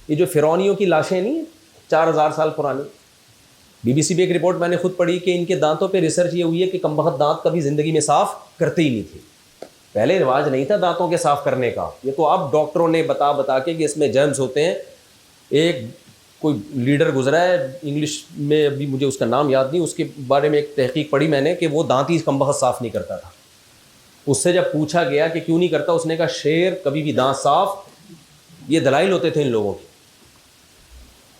یہ جو فرعونیوں کی لاشیں نہیں ہیں 4000 سال پرانی, BBC پہ ایک رپورٹ میں نے خود پڑھی کہ ان کے دانتوں پہ ریسرچ یہ ہوئی ہے کہ کمبخت دانت کبھی زندگی میں صاف کرتے ہی نہیں تھے. پہلے رواج نہیں تھا دانتوں کے صاف کرنے کا, یہ تو اب ڈاکٹروں نے بتا کے کہ اس میں جرمز ہوتے ہیں. ایک کوئی لیڈر گزرا ہے انگلش میں, ابھی مجھے اس کا نام یاد نہیں, اس کے بارے میں ایک تحقیق پڑھی میں نے کہ وہ دانت ہی کمبخت صاف نہیں کرتا تھا. اس سے جب پوچھا گیا کہ کیوں نہیں کرتا, اس نے کہا شیر کبھی بھی دانت صاف, یہ دلائل ہوتے تھے ان لوگوں کے.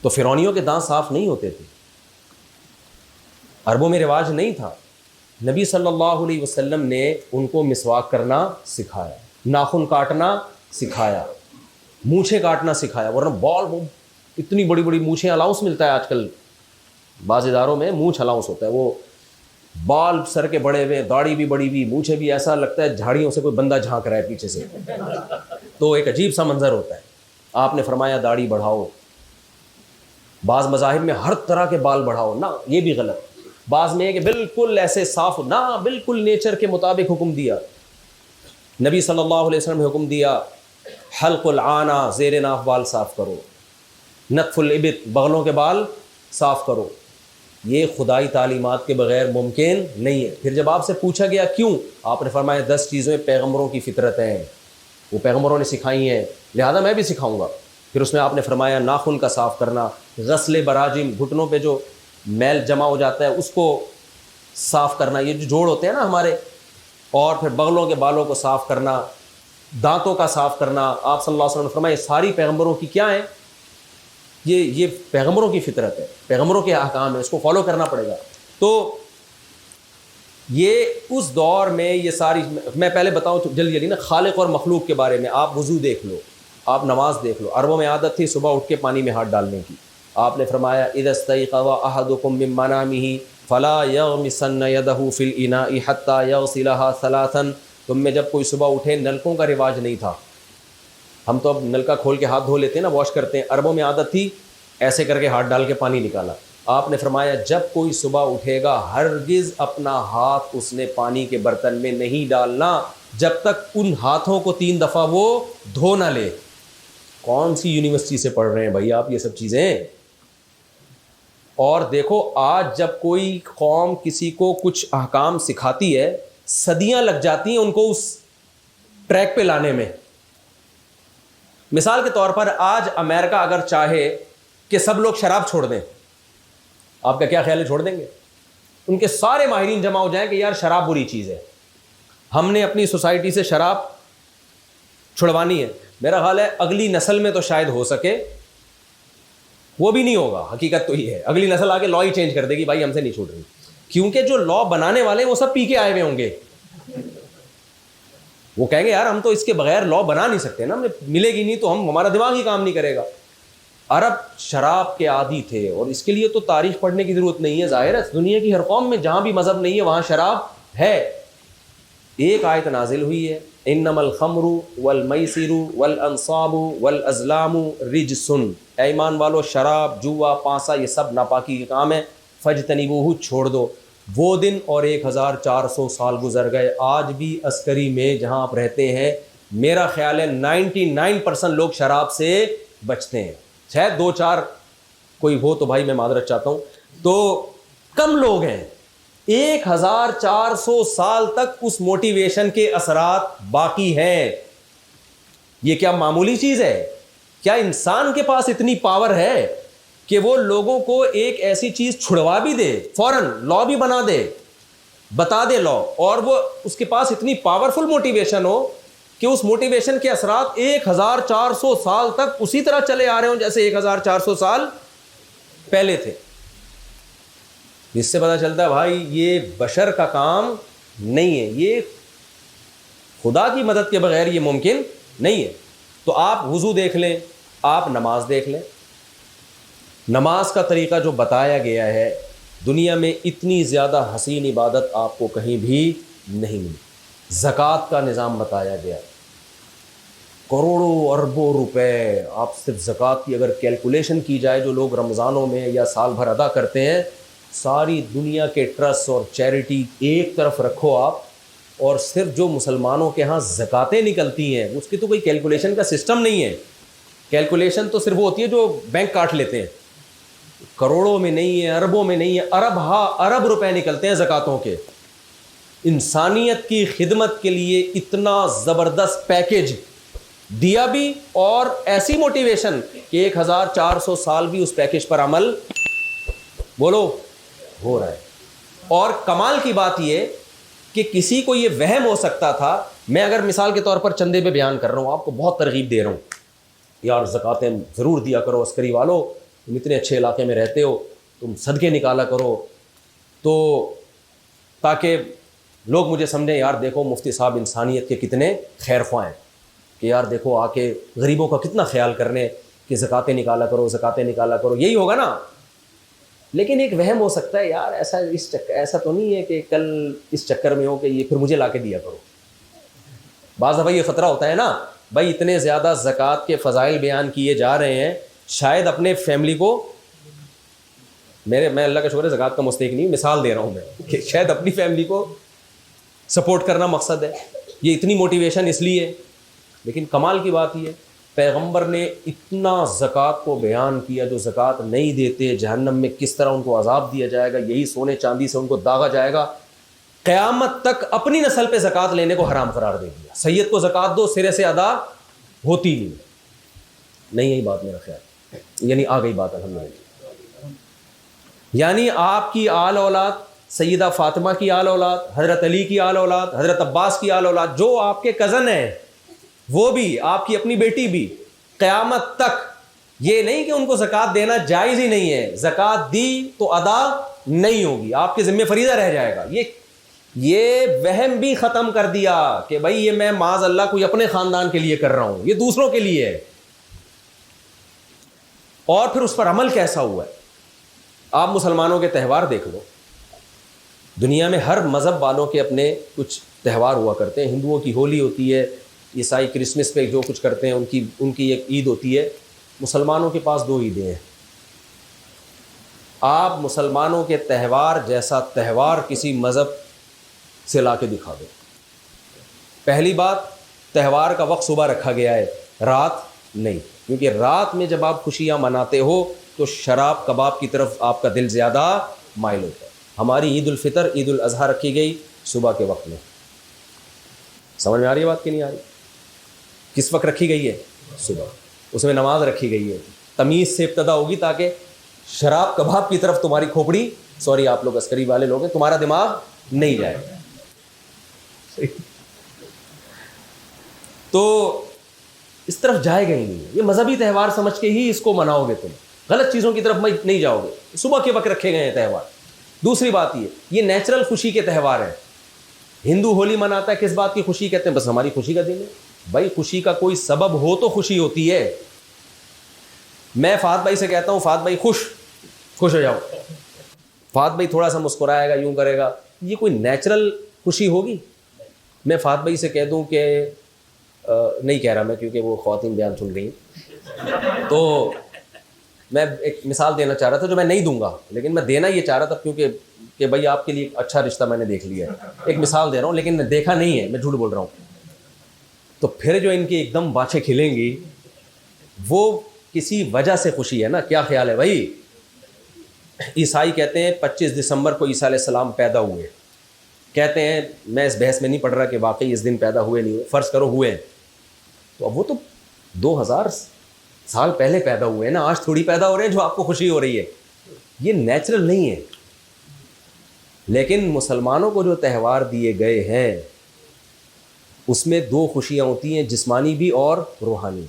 تو فرعونیوں کے دانت صاف نہیں ہوتے تھے, عربوں میں رواج نہیں تھا. نبی صلی اللہ علیہ وسلم نے ان کو مسواک کرنا سکھایا, ناخن کاٹنا سکھایا, مونچھیں کاٹنا سکھایا. ورنہ بال اتنی بڑی بڑی مونچھیں, الاؤنس ملتا ہے آج کل بعض اداروں میں, مونچھ الاؤنس ہوتا ہے, وہ بال سر کے بڑے ہوئے, داڑھی بھی بڑی ہوئی, مونچھیں بھی, ایسا لگتا ہے جھاڑیوں سے کوئی بندہ جھانک رہا ہے پیچھے سے. تو ایک عجیب سا منظر ہوتا ہے. آپ نے فرمایا داڑھی بڑھاؤ. بعض مذاہب میں ہر طرح کے بال بڑھاؤ, نہ یہ بھی غلط. بعض میں ہے کہ بالکل ایسے صاف, نہ بالکل نیچر کے مطابق حکم دیا. نبی صلی اللہ علیہ وسلم نے حکم دیا حلق العانہ, زیر ناف بال صاف کرو, نتف الابط, بغلوں کے بال صاف کرو. یہ خدائی تعلیمات کے بغیر ممکن نہیں ہے. پھر جب آپ سے پوچھا گیا کیوں, آپ نے فرمایا 10 چیزیں پیغمبروں کی فطرت ہیں, وہ پیغمبروں نے سکھائی ہیں, لہذا میں بھی سکھاؤں گا. پھر اس میں آپ نے فرمایا ناخن کا صاف کرنا, غسل براجم, گھٹنوں پہ جو میل جمع ہو جاتا ہے اس کو صاف کرنا, یہ جو جوڑ ہوتے ہیں نا ہمارے, اور پھر بغلوں کے بالوں کو صاف کرنا, دانتوں کا صاف کرنا. آپ صلی اللہ علیہ وسلم نے فرمایا ساری پیغمبروں کی کیا ہیں, یہ پیغمبروں کی فطرت ہے, پیغمبروں کے احکام ہے, اس کو فالو کرنا پڑے گا. تو یہ اس دور میں یہ ساری, میں پہلے بتاؤں جلدی جلدی نا خالق اور مخلوق کے بارے میں. آپ وضو دیکھ لو, آپ نماز دیکھ لو. عربوں میں عادت تھی صبح اٹھ کے پانی میں ہاتھ ڈالنے کی. آپ نے فرمایا اذا استيقظ احدكم من منامه فلا يغمسن يده في الاناء حتى يغسلها ثلاثا. تم میں جب کوئی صبح اٹھے, نلکوں کا رواج نہیں تھا, ہم تو اب نلکا کھول کے ہاتھ دھو لیتے ہیں نا, واش کرتے ہیں. عربوں میں عادت تھی ایسے کر کے ہاتھ ڈال کے پانی نکالا. آپ نے فرمایا جب کوئی صبح اٹھے گا ہرگز اپنا ہاتھ اس نے پانی کے برتن میں نہیں ڈالنا جب تک ان ہاتھوں کو 3 دفعہ وہ دھو نہ لے. کون سی یونیورسٹی سے پڑھ رہے ہیں بھائی آپ یہ سب چیزیں؟ اور دیکھو آج جب کوئی قوم کسی کو کچھ احکام سکھاتی ہے, صدیاں لگ جاتی ہیں ان کو اس ٹریک پہ لانے میں. مثال کے طور پر آج امریکہ اگر چاہے کہ سب لوگ شراب چھوڑ دیں, آپ کا کیا خیال ہے, چھوڑ دیں گے؟ ان کے سارے ماہرین جمع ہو جائیں کہ یار شراب بری چیز ہے, ہم نے اپنی سوسائٹی سے شراب چھڑوانی ہے. میرا خیال ہے اگلی نسل میں تو شاید ہو سکے, وہ بھی نہیں ہوگا. حقیقت تو یہ ہے اگلی نسل آگے لا ہی چینج کر دے گی, بھائی ہم سے نہیں چھوٹ رہی. کیونکہ جو لا بنانے والے وہ سب پی کے آئے ہوئے ہوں گے. وہ کہیں گے یار ہم تو اس کے بغیر لا بنا نہیں سکتے نا, ملے گی نہیں تو ہمارا دماغ ہی کام نہیں کرے گا. عرب شراب کے عادی تھے, اور اس کے لیے تو تاریخ پڑھنے کی ضرورت نہیں ہے, ظاہر ہے دنیا کی ہر قوم میں جہاں بھی مذہب نہیں ہے وہاں شراب ہے. ایک آیت نازل ہوئی ہے, انما الخمر والمیسر والانصاب والازلام رجس, اے ایمان والو شراب, جوا, پانسا یہ سب ناپاکی کے کام ہے, فاجتنبوہ چھوڑ دو. وہ دن اور 1400 سال گزر گئے. آج بھی عسکری میں جہاں آپ رہتے ہیں میرا خیال ہے 99% لوگ شراب سے بچتے ہیں, شاید 2-4 کوئی ہو تو بھائی میں معذرت چاہتا ہوں, تو کم لوگ ہیں. 1400 سال تک اس موٹیویشن کے اثرات باقی ہیں. یہ کیا معمولی چیز ہے؟ کیا انسان کے پاس اتنی پاور ہے کہ وہ لوگوں کو ایک ایسی چیز چھڑوا بھی دے, فوراً لا بھی بنا دے, بتا دے لا, اور وہ اس کے پاس اتنی پاورفل موٹیویشن ہو کہ اس موٹیویشن کے اثرات 1400 سال تک اسی طرح چلے آ رہے ہوں جیسے 1400 سال پہلے تھے؟ جس سے پتہ چلتا ہے بھائی یہ بشر کا کام نہیں ہے, یہ خدا کی مدد کے بغیر یہ ممکن نہیں ہے. تو آپ وضو دیکھ لیں, آپ نماز دیکھ لیں, نماز کا طریقہ جو بتایا گیا ہے دنیا میں اتنی زیادہ حسین عبادت آپ کو کہیں بھی نہیں ملی. زکوٰۃ کا نظام بتایا گیا, کروڑوں اربوں روپے آپ صرف زکوٰۃ کی اگر کیلکولیشن کی جائے جو لوگ رمضانوں میں یا سال بھر ادا کرتے ہیں, ساری دنیا کے ٹرسٹ اور چیریٹی ایک طرف رکھو آپ, اور صرف جو مسلمانوں کے ہاں زکاتیں نکلتی ہیں اس کی تو کوئی کیلکولیشن کا سسٹم نہیں ہے. کیلکولیشن تو صرف وہ ہوتی ہے جو بینک کاٹ لیتے ہیں, کروڑوں میں نہیں ہے, اربوں میں نہیں ہے, ارب روپے نکلتے ہیں زکاتوں کے. انسانیت کی خدمت کے لیے اتنا زبردست پیکیج دیا بھی, اور ایسی موٹیویشن کہ 1400 سال بھی اس پیکیج پر عمل بولو ہو رہا ہے. اور کمال کی بات یہ کہ کسی کو یہ وہم ہو سکتا تھا, میں اگر مثال کے طور پر چندے پہ بیان کر رہا ہوں, آپ کو بہت ترغیب دے رہا ہوں, یار زکاتیں ضرور دیا کرو عسکری والو, تم اتنے اچھے علاقے میں رہتے ہو, تم صدقے نکالا کرو, تو تاکہ لوگ مجھے سمجھیں یار دیکھو مفتی صاحب انسانیت کے کتنے خیر خواہ ہیں, کہ یار دیکھو آ کے غریبوں کا کتنا خیال کرنے کہ زکاتیں نکالا کرو, زکاتیں نکالا کرو, یہی ہوگا نا. لیکن ایک وہم ہو سکتا ہے یار ایسا تو نہیں ہے کہ کل اس چکر میں ہو کہ یہ پھر مجھے لا کے دیا کرو. بعض دفعہ یہ خطرہ ہوتا ہے نا بھائی, اتنے زیادہ زکوٰۃ کے فضائل بیان کیے جا رہے ہیں, شاید اپنے فیملی کو, میں اللہ کا شکر ہے زکوٰۃ کا مستحق نہیں, مثال دے رہا ہوں میں کہ شاید اپنی فیملی کو سپورٹ کرنا مقصد ہے, یہ اتنی موٹیویشن اس لیے. لیکن کمال کی بات یہ پیغمبر نے اتنا زکوٰۃ کو بیان کیا, جو زکوٰۃ نہیں دیتے جہنم میں کس طرح ان کو عذاب دیا جائے گا, یہی سونے چاندی سے ان کو داغا جائے گا, قیامت تک اپنی نسل پہ زکوٰۃ لینے کو حرام قرار دے دیا. سید کو زکوٰۃ دو, سرے سے ادا ہوتی نہیں. یہی بات میرا خیال, یعنی آ گئی بات الحمدللہ. یعنی آپ کی آل اولاد, سیدہ فاطمہ کی آل اولاد, حضرت علی کی آل اولاد, حضرت عباس کی آل اولاد, جو آپ کے کزن ہیں وہ بھی, آپ کی اپنی بیٹی بھی, قیامت تک یہ نہیں کہ ان کو زکوٰۃ دینا جائز ہی نہیں ہے, زکوٰۃ دی تو ادا نہیں ہوگی, آپ کے ذمہ فریضہ رہ جائے گا. یہ وہم بھی ختم کر دیا کہ بھائی یہ میں معاذ اللہ کوئی اپنے خاندان کے لیے کر رہا ہوں, یہ دوسروں کے لیے ہے. اور پھر اس پر عمل کیسا ہوا ہے. آپ مسلمانوں کے تہوار دیکھ لو, دنیا میں ہر مذہب والوں کے اپنے کچھ تہوار ہوا کرتے ہیں. ہندوؤں کی ہولی ہوتی ہے, عیسائی کرسمس پہ جو کچھ کرتے ہیں ان کی ایک عید ہوتی ہے. مسلمانوں کے پاس 2 عیدیں ہیں. آپ مسلمانوں کے تہوار جیسا تہوار کسی مذہب سے لا کے دکھا دو. پہلی بات, تہوار کا وقت صبح رکھا گیا ہے, رات نہیں, کیونکہ رات میں جب آپ خوشیاں مناتے ہو تو شراب کباب کی طرف آپ کا دل زیادہ مائل ہوتا ہے. ہماری عید الفطر, عید الاضحیٰ رکھی گئی صبح کے وقت میں. سمجھ میں آ رہی ہے بات کہ نہیں آ رہی؟ کس وقت رکھی گئی ہے؟ صبح. اس میں نماز رکھی گئی ہے, تمیز سے ابتدا ہوگی تاکہ شراب کباب کی طرف تمہاری کھوپڑی, سوری آپ لوگ عسکری والے لوگ ہیں, تمہارا دماغ نہیں جائے. تو اس طرف جائے گا ہی نہیں. یہ مذہبی تہوار سمجھ کے ہی اس کو مناؤ گے, تم غلط چیزوں کی طرف نہیں جاؤ گے. صبح کے وقت رکھے گئے ہیں تہوار. دوسری بات یہ نیچرل خوشی کے تہوار ہیں. ہندو ہولی مناتا ہے کس بات کی خوشی؟ کہتے ہیں بس ہماری خوشی کا دن ہے. بھائی خوشی کا کوئی سبب ہو تو خوشی ہوتی ہے. میں فہد بھائی سے کہتا ہوں فہد بھائی خوش ہو جاؤ, فہد بھائی تھوڑا سا مسکرائے گا, یوں کرے گا, یہ کوئی نیچرل خوشی ہوگی؟ میں فہد بھائی سے کہہ دوں کہ نہیں کہہ رہا میں کیونکہ وہ خواتین بیان سن رہی ہیں, تو میں ایک مثال دینا چاہ رہا تھا جو میں نہیں دوں گا, لیکن میں دینا یہ چاہ رہا تھا کیونکہ کہ بھائی آپ کے لیے اچھا رشتہ میں نے دیکھ لیا ہے. ایک مثال دے رہا ہوں لیکن دیکھا نہیں ہے, میں جھوٹ بول رہا ہوں. تو پھر جو ان کی ایک دم باچھیں کھلیں گی وہ کسی وجہ سے خوشی ہے نا. کیا خیال ہے بھائی؟ عیسائی کہتے ہیں 25 دسمبر کو عیسیٰ علیہ السلام پیدا ہوئے. کہتے ہیں, میں اس بحث میں نہیں پڑھ رہا کہ واقعی اس دن پیدا ہوئے نہیں ہوئے, فرض کرو ہوئے ہیں, تو اب وہ تو 2000 سال پہلے پیدا ہوئے ہیں نا, آج تھوڑی پیدا ہو رہے ہیں جو آپ کو خوشی ہو رہی ہے. یہ نیچرل نہیں ہے. لیکن مسلمانوں کو جو تہوار دیے گئے ہیں اس میں 2 خوشیاں ہوتی ہیں, جسمانی بھی اور روحانی.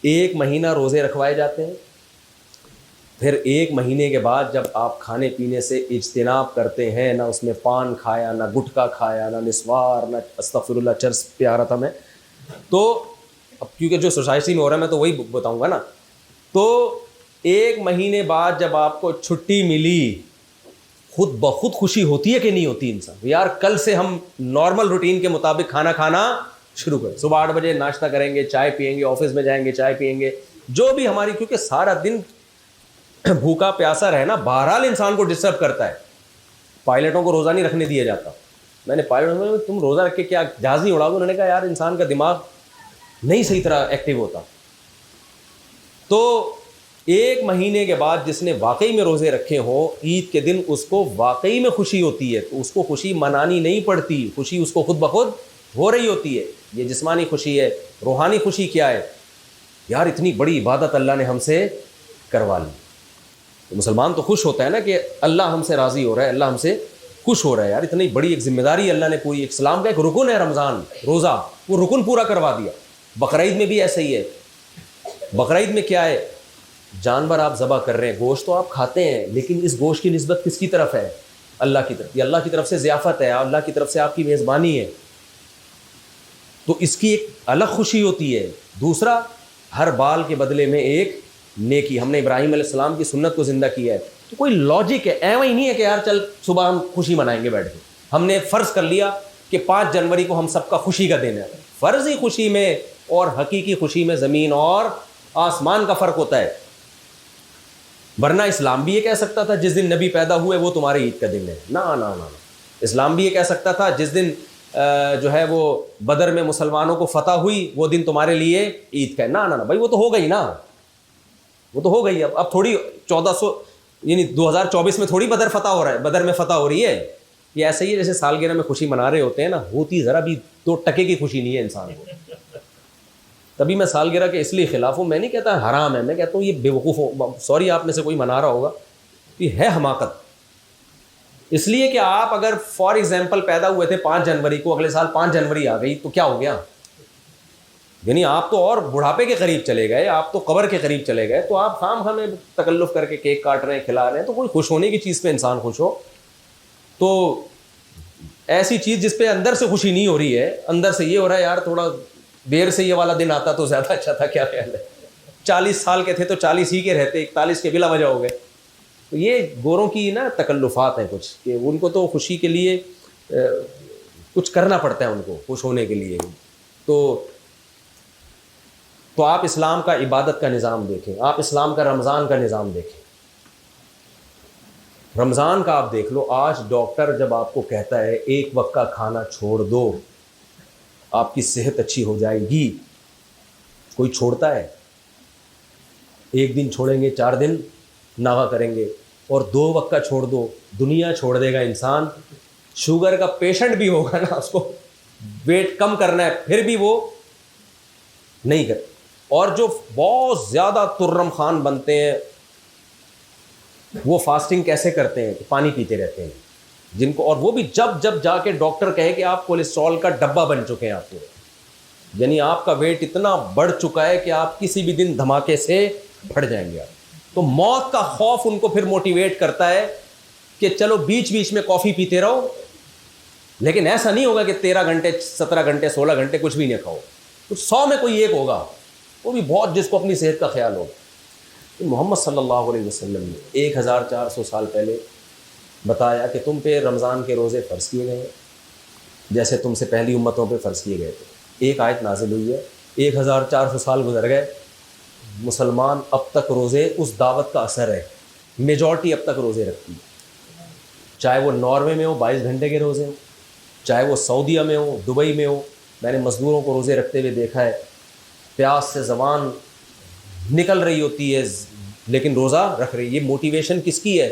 1 مہینہ روزے رکھوائے جاتے ہیں, پھر 1 مہینے کے بعد جب آپ کھانے پینے سے اجتناب کرتے ہیں, نہ اس میں پان کھایا, نہ گٹکا کھایا, نہ نسوار, نہ استغفر اللہ چرس پہ آ رہا تھا میں, تو اب کیونکہ جو سوسائٹی میں ہو رہا ہے میں تو وہی بتاؤں گا نا. تو 1 مہینے بعد جب آپ کو چھٹی ملی, خود بخود خوشی ہوتی ہے کہ نہیں ہوتی انسان؟ یار کل سے ہم نارمل روٹین کے مطابق کھانا شروع کریں, صبح 8 بجے ناشتہ کریں گے, چائے پئیں گے, آفس میں جائیں گے چائے پئیں گے, جو بھی ہماری, کیونکہ سارا دن بھوکا پیاسا رہنا بہرحال انسان کو ڈسٹرب کرتا ہے. پائلٹوں کو روزہ نہیں رکھنے دیا جاتا. میں نے پائلٹوں میں تم روزہ رکھ کے کیا جہاز نہیں اڑاؤ گے؟ انہوں نے کہا یار انسان کا دماغ نہیں صحیح طرح ایکٹیو ہوتا. تو 1 مہینے کے بعد جس نے واقعی میں روزے رکھے ہوں, عید کے دن اس کو واقعی میں خوشی ہوتی ہے, تو اس کو خوشی منانی نہیں پڑتی, خوشی اس کو خود بخود ہو رہی ہوتی ہے. یہ جسمانی خوشی ہے. روحانی خوشی کیا ہے؟ یار اتنی بڑی عبادت اللہ نے ہم سے کروا لی. تو مسلمان تو خوش ہوتا ہے نا کہ اللہ ہم سے راضی ہو رہا ہے, اللہ ہم سے خوش ہو رہا ہے. یار اتنی بڑی ایک ذمہ داری اللہ نے پوری, اسلام کا ایک رکن ہے رمضان, روزہ, وہ رکن پورا کروا دیا. بقرعید میں بھی ایسا ہی ہے. بقرعید میں کیا ہے؟ جانور آپ ذبح کر رہے ہیں, گوشت تو آپ کھاتے ہیں, لیکن اس گوشت کی نسبت کس کی طرف ہے؟ اللہ کی طرف. یہ اللہ کی طرف سے ضیافت ہے, اللہ کی طرف سے آپ کی میزبانی ہے, تو اس کی ایک الگ خوشی ہوتی ہے. دوسرا, ہر بال کے بدلے میں ایک نیکی. ہم نے ابراہیم علیہ السلام کی سنت کو زندہ کیا ہے. تو کوئی لاجک ہے, ایویں ہی نہیں ہے کہ یار چل صبح ہم خوشی منائیں گے بیٹھ کے. ہم نے فرض کر لیا کہ 5 جنوری کو ہم سب کا خوشی کا دن ہے. فرضی خوشی میں اور حقیقی خوشی میں زمین اور آسمان کا فرق ہوتا ہے. ورنہ اسلام بھی یہ کہہ سکتا تھا جس دن نبی پیدا ہوئے وہ تمہارے عید کا دن ہے. نا. اسلام بھی یہ کہہ سکتا تھا جس دن جو ہے وہ بدر میں مسلمانوں کو فتح ہوئی وہ دن تمہارے لیے عید کا ہے. نا بھائی, وہ تو ہو گئی نا, وہ تو ہو گئی. اب تھوڑی 1400 یعنی 2024 میں تھوڑی بدر فتح ہو رہا ہے, بدر میں فتح ہو رہی ہے. یہ ایسا ہی ہے جیسے سالگرہ میں خوشی منا رہے ہوتے ہیں نا, ہوتی ذرا بھی 2 ٹکے کی خوشی نہیں ہے انسان کو. تبھی میں سالگرہ کے اس لیے خلاف ہوں. میں نہیں کہتا حرام ہے, میں کہتا ہوں یہ بے وقوف ہو. سوری آپ میں سے کوئی منا رہا ہوگا, یہ ہے حماقت. اس لیے کہ آپ اگر فار ایگزامپل پیدا ہوئے تھے 5 جنوری کو, اگلے سال 5 جنوری آ گئی تو کیا ہو گیا؟ یعنی آپ تو اور بڑھاپے کے قریب چلے گئے, آپ تو قبر کے قریب چلے گئے. تو آپ خام خواہ تکلف کر کے کیک کاٹ رہے ہیں, کھلا رہے ہیں. تو کوئی خوش ہونے کی چیز پہ انسان خوش ہو. تو ایسی چیز جس پہ اندر سے خوشی نہیں ہو رہی ہے, اندر سے یہ ہو رہا ہے یار تھوڑا دیر سے یہ والا دن آتا تو زیادہ اچھا تھا. کیا خیال ہے؟ 40 سال کے تھے تو 40 ہی کے رہتے, 41 کے بلا وجہ ہو گئے. تو یہ گوروں کی نا تکلفات ہیں کچھ, کہ ان کو تو خوشی کے لیے کچھ کرنا پڑتا ہے ان کو خوش ہونے کے لیے. تو آپ اسلام کا عبادت کا نظام دیکھیں, آپ اسلام کا رمضان کا نظام دیکھیں. رمضان کا آپ دیکھ لو, آج ڈاکٹر جب آپ کو کہتا ہے 1 وقت کا کھانا چھوڑ دو آپ کی صحت اچھی ہو جائے گی, کوئی چھوڑتا ہے؟ 1 دن چھوڑیں گے, 4 دن ناغا کریں گے. اور 2 وقت کا چھوڑ دو, دنیا چھوڑ دے گا انسان. شوگر کا پیشنٹ بھی ہوگا نا, اس کو ویٹ کم کرنا ہے, پھر بھی وہ نہیں کرتے. اور جو بہت زیادہ ترم خان بنتے ہیں وہ فاسٹنگ کیسے کرتے ہیں؟ پانی پیتے رہتے ہیں جن کو, اور وہ بھی جب جا کے ڈاکٹر کہے کہ آپ کولیسٹرول کا ڈبہ بن چکے ہیں آپ کو, یعنی آپ کا ویٹ اتنا بڑھ چکا ہے کہ آپ کسی بھی دن دھماکے سے پھٹ جائیں گے آپ. تو موت کا خوف ان کو پھر موٹیویٹ کرتا ہے کہ چلو بیچ بیچ میں کافی پیتے رہو، لیکن ایسا نہیں ہوگا کہ 13 گھنٹے 17 گھنٹے 16 گھنٹے کچھ بھی نہیں کھاؤ. تو 100 میں کوئی ایک ہوگا، وہ بھی بہت، جس کو اپنی صحت کا خیال ہو. محمد صلی اللہ علیہ وسلم نے 1400 سال پہلے بتایا کہ تم پہ رمضان کے روزے فرض کیے گئے ہیں جیسے تم سے پہلی امتوں پہ فرض کیے گئے تھے. ایک آیت نازل ہوئی ہے، 1400 سال گزر گئے، مسلمان اب تک روزے، اس دعوت کا اثر ہے، میجورٹی اب تک روزے رکھتی ہے، چاہے وہ ناروے میں ہو 22 گھنٹے کے روزے ہوں، چاہے وہ سعودیہ میں ہو، دبئی میں ہو. میں نے مزدوروں کو روزے رکھتے ہوئے دیکھا ہے، پیاس سے زبان نکل رہی ہوتی ہے لیکن روزہ رکھ رہی ہے. یہ موٹیویشن کس کی ہے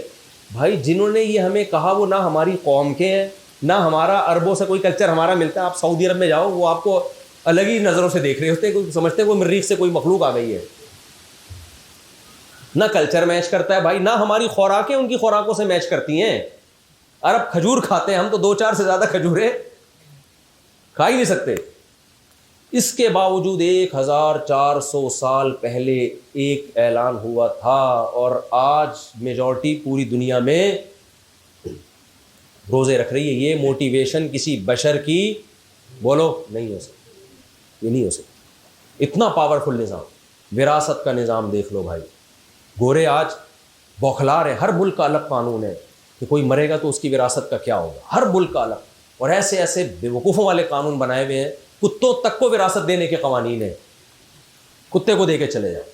بھائی؟ جنہوں نے یہ ہمیں کہا وہ نہ ہماری قوم کے ہیں، نہ ہمارا عربوں سے کوئی کلچر ہمارا ملتا ہے. آپ سعودی عرب میں جاؤ، وہ آپ کو الگ ہی نظروں سے دیکھ رہے ہوتے ہیں، سمجھتے ہیں کوئی مریخ سے کوئی مخلوق آ گئی ہے. نہ کلچر میچ کرتا ہے بھائی، نہ ہماری خوراکیں ان کی خوراکوں سے میچ کرتی ہیں. عرب کھجور کھاتے ہیں، ہم تو 2-4 سے زیادہ کھجوریں کھا ہی نہیں سکتے. اس کے باوجود 1400 سال پہلے ایک اعلان ہوا تھا، اور آج میجورٹی پوری دنیا میں روزے رکھ رہی ہے. یہ موٹیویشن کسی بشر کی بولو نہیں ہو سکتی، یہ نہیں ہو سکتی. اتنا پاورفل نظام، وراثت کا نظام دیکھ لو بھائی. گورے آج بوکھلا رہے، ہر ملک کا الگ قانون ہے کہ کوئی مرے گا تو اس کی وراثت کا کیا ہوگا، ہر ملک کا الگ. اور ایسے ایسے بے وقوفوں والے قانون بنائے ہوئے ہیں، کتوں تک کو وراثت دینے کے قوانین ہیں، کتے کو دے کے چلے جائیں.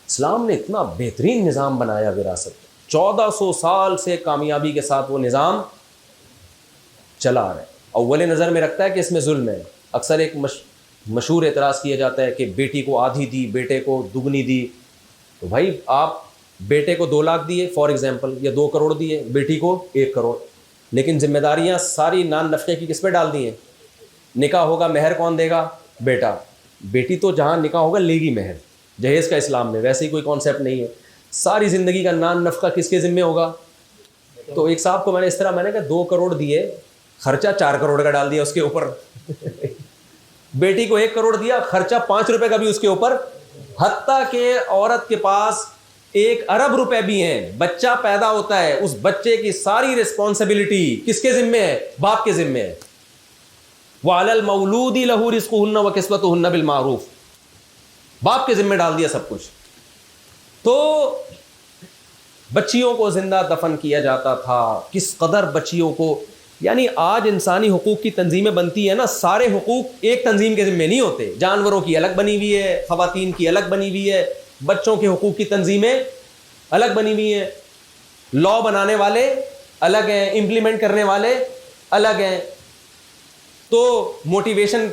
اسلام نے اتنا بہترین نظام بنایا وراثت، 1400 سال سے کامیابی کے ساتھ وہ نظام چلا آ رہا ہے. اول نظر میں رکھتا ہے کہ اس میں ظلم ہے. اکثر ایک مشہور اعتراض کیا جاتا ہے کہ بیٹی کو آدھی دی، بیٹے کو دگنی دی. تو بھائی آپ بیٹے کو 2 لاکھ دیے فار ایگزامپل، یا 2 کروڑ دیے، بیٹی کو 1 کروڑ، لیکن ذمہ داریاں ساری نان نفقے کی کس پہ ڈال دی ہیں؟ نکاح ہوگا، مہر کون دے گا؟ بیٹا. بیٹی تو جہاں نکاح ہوگا لے گی مہر، جہیز کا اسلام میں ویسے ہی کوئی کانسیپٹ نہیں ہے. ساری زندگی کا نان نفقہ کس کے ذمہ ہوگا؟ تو ایک صاحب کو میں نے اس طرح، میں نے کہا 2 کروڑ دیے، خرچہ 4 کروڑ کا ڈال دیا اس کے اوپر. بیٹی کو 1 کروڑ دیا، خرچہ 5 روپے کا بھی اس کے اوپر. حتیٰ کہ عورت کے پاس 1 ارب روپے بھی ہیں، بچہ پیدا ہوتا ہے، اس بچے کی ساری رسپانسبلٹی کس کے ذمہ ہے؟ باپ کے ذمہ ہے. وَعَلَى الْمَوْلُودِ لَهُ رِزْقُهُنَّ وَكِسْوَتُهُنَّ بِالْمَعْرُوفِ، باپ کے ذمہ ڈال دیا سب کچھ. تو بچیوں کو زندہ دفن کیا جاتا تھا، کس قدر بچیوں کو، یعنی آج انسانی حقوق کی تنظیمیں بنتی ہیں نا، سارے حقوق ایک تنظیم کے ذمہ نہیں ہوتے. جانوروں کی الگ بنی ہوئی ہے، خواتین کی الگ بنی ہوئی ہے، بچوں کے حقوق کی تنظیمیں الگ بنی ہوئی ہیں. لا بنانے والے الگ ہیں، امپلیمنٹ کرنے والے الگ ہیں. تو موٹیویشن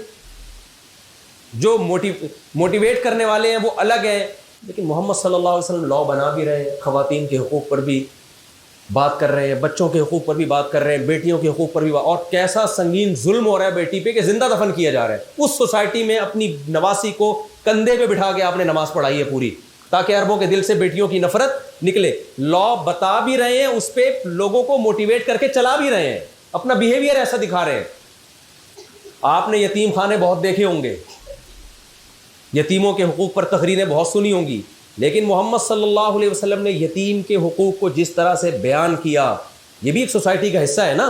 جو موٹیویٹ کرنے والے ہیں وہ الگ ہیں. لیکن محمد صلی اللہ علیہ وسلم لا بنا بھی رہے ہیں، خواتین کے حقوق پر بھی بات کر رہے ہیں، بچوں کے حقوق پر بھی بات کر رہے ہیں، بیٹیوں کے حقوق پر بھی اور کیسا سنگین ظلم ہو رہا ہے بیٹی پہ کہ زندہ دفن کیا جا رہا ہے. اس سوسائٹی میں اپنی نواسی کو کندھے پہ بٹھا کے آپ نے نماز پڑھائی ہے پوری، تاکہ عربوں کے دل سے بیٹیوں کی نفرت نکلے. لا بتا بھی رہے ہیں، اس پہ لوگوں کو موٹیویٹ کر کے چلا بھی رہے ہیں، اپنا بیہیویئر ایسا دکھا رہے ہیں. آپ نے یتیم خانے بہت دیکھے ہوں گے، یتیموں کے حقوق پر تقریریں بہت سنی ہوں گی، لیکن محمد صلی اللہ علیہ وسلم نے یتیم کے حقوق کو جس طرح سے بیان کیا، یہ بھی ایک سوسائٹی کا حصہ ہے نا.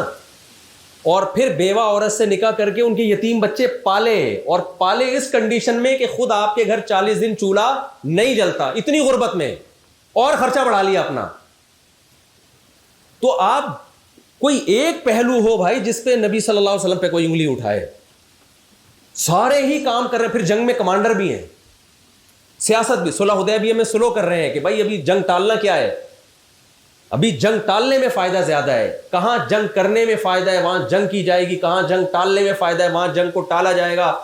اور پھر بیوہ عورت سے نکاح کر کے ان کے یتیم بچے پالے، اور پالے اس کنڈیشن میں کہ خود آپ کے گھر 40 دن چولہا نہیں جلتا، اتنی غربت میں، اور خرچہ بڑھا لیا اپنا. تو آپ کوئی ایک پہلو ہو بھائی جس پہ نبی صلی اللہ علیہ وسلم پہ کوئی انگلی اٹھائے، سارے ہی کام کر رہے ہیں. پھر جنگ میں کمانڈر بھی ہیں، سیاست بھی، صلح حدیبیہ میں سلو کر رہے ہیں کہ بھائی ابھی جنگ ٹالنا کیا ہے، ابھی جنگ ٹالنے میں فائدہ زیادہ ہے. کہاں جنگ کرنے میں فائدہ ہے وہاں جنگ کی جائے گی، کہاں جنگ ٹالنے میں فائدہ ہے وہاں جنگ کو ٹالا جائے گا.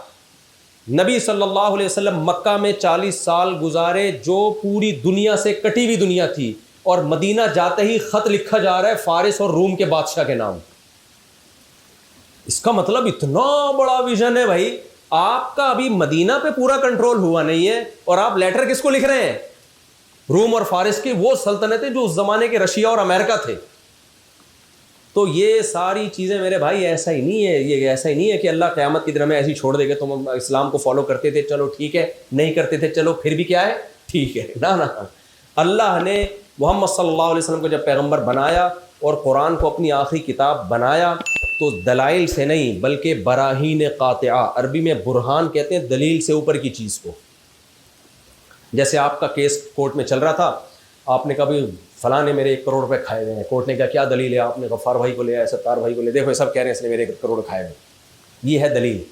نبی صلی اللہ علیہ وسلم مکہ میں 40 سال گزارے، جو پوری دنیا سے کٹی ہوئی دنیا تھی، اور مدینہ جاتے ہی خط لکھا جا رہا ہے فارس اور روم کے بادشاہ کے نام. اس کا مطلب اتنا بڑا ویژن ہے بھائی. آپ کا ابھی مدینہ پہ پورا کنٹرول ہوا نہیں ہے، اور آپ لیٹر کس کو لکھ رہے ہیں؟ روم اور فارس کی وہ سلطنتیں جو اس زمانے کے رشیا اور امریکہ تھے. تو یہ ساری چیزیں میرے بھائی ایسا ہی نہیں ہے، یہ ایسا ہی نہیں ہے کہ اللہ قیامت کی دن ہمیں ایسی چھوڑ دے گا. تم اسلام کو فالو کرتے تھے چلو ٹھیک ہے، نہیں کرتے تھے چلو پھر بھی کیا ہے ٹھیک ہے. نہ اللہ نے محمد صلی اللہ علیہ وسلم کو جب پیغمبر بنایا اور قرآن کو اپنی آخری کتاب بنایا تو دلائل سے نہیں بلکہ براہین قاطعہ، عربی میں برہان کہتے ہیں دلیل سے اوپر کی چیز کو. جیسے آپ کا کیس کورٹ میں چل رہا تھا، آپ نے کہا بھائی فلاں نے میرے 1 کروڑ روپے کھائے ہوئے ہیں. کورٹ نے کہا کیا دلیل ہے؟ آپ نے غفار بھائی کو لے آئے، ستار بھائی کو لے، دیکھو سب کہہ رہے ہیں اس نے میرے 1 کروڑ کھائے ہوئے. یہ ہے دلیل.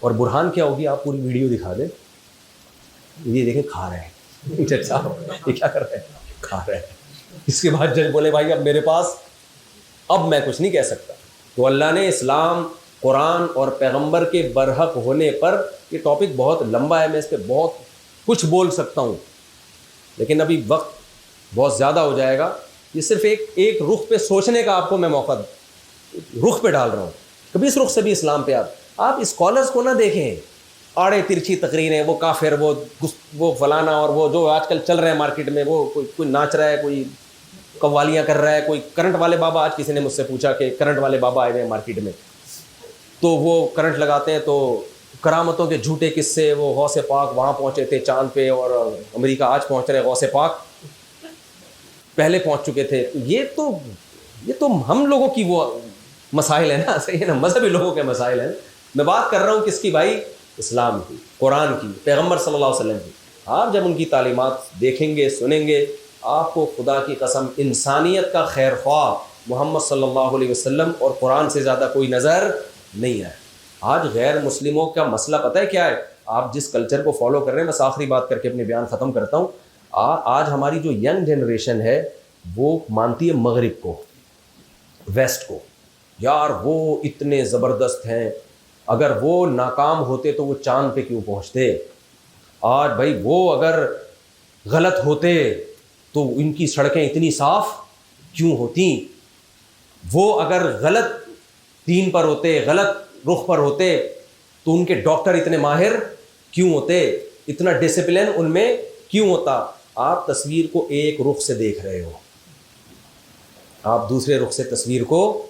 اور برہان کیا ہوگی؟ آپ پوری ویڈیو دکھا دیں، یہ دیکھیں کھا رہے ہیں جج صاحب، یہ کیا کر رہے ہیں؟ کھا رہے ہیں. اس کے بعد جج بولے بھائی اب میرے پاس، اب میں کچھ نہیں کہہ سکتا. تو اللہ نے اسلام، قرآن اور پیغمبر کے برحق ہونے پر، یہ ٹاپک بہت لمبا ہے، میں اس پہ بہت کچھ بول سکتا ہوں لیکن ابھی وقت بہت زیادہ ہو جائے گا. یہ صرف ایک رخ پہ سوچنے کا آپ کو میں موقع رخ پہ ڈال رہا ہوں. کبھی اس رخ سے بھی اسلام پہ آپ اسکالرس کو نہ دیکھیں آڑے ترچھی تقریریں، وہ کافر، وہ فلانا، اور وہ جو آج کل چل رہے ہیں مارکیٹ میں، وہ کوئی ناچ رہا ہے، کوئی قوالیاں کر رہا ہے، کوئی کرنٹ والے بابا. آج کسی نے مجھ سے پوچھا کہ کرنٹ والے بابا آئے ہوئے ہیں مارکیٹ میں، تو وہ کرنٹ لگاتے ہیں تو کرامتوں کے جھوٹے قصے، وہ غوث پاک وہاں پہنچے تھے چاند پہ اور امریکہ آج پہنچ رہے، غوث پاک پہلے پہنچ چکے تھے. یہ تو ہم لوگوں کی وہ مسائل ہیں نا، صحیح ہے نا، مذہبی لوگوں کے مسائل ہیں. میں بات کر رہا ہوں کس کی بھائی؟ اسلام کی، قرآن کی، پیغمبر صلی اللہ علیہ وسلم کی. آپ جب ان کی تعلیمات دیکھیں گے، سنیں گے، آپ کو خدا کی قسم انسانیت کا خیر خواہ محمد صلی اللہ علیہ وسلم اور قرآن سے زیادہ کوئی نظر نہیں آئے. آج غیر مسلموں کا مسئلہ پتہ ہے کیا ہے؟ آپ جس کلچر کو فالو کر رہے ہیں، بس آخری بات کر کے اپنے بیان ختم کرتا ہوں. آج ہماری جو ینگ جنریشن ہے وہ مانتی ہے مغرب کو، ویسٹ کو. یار وہ اتنے زبردست ہیں، اگر وہ ناکام ہوتے تو وہ چاند پہ کیوں پہنچتے؟ آج بھائی وہ اگر غلط ہوتے تو ان کی سڑکیں اتنی صاف کیوں ہوتی؟ وہ اگر غلط دین پر ہوتے، غلط رخ پر ہوتے تو ان کے ڈاکٹر اتنے ماہر کیوں ہوتے؟ اتنا ڈسپلن ان میں کیوں ہوتا؟ آپ تصویر کو ایک رخ سے دیکھ رہے ہو، آپ دوسرے رخ سے تصویر کو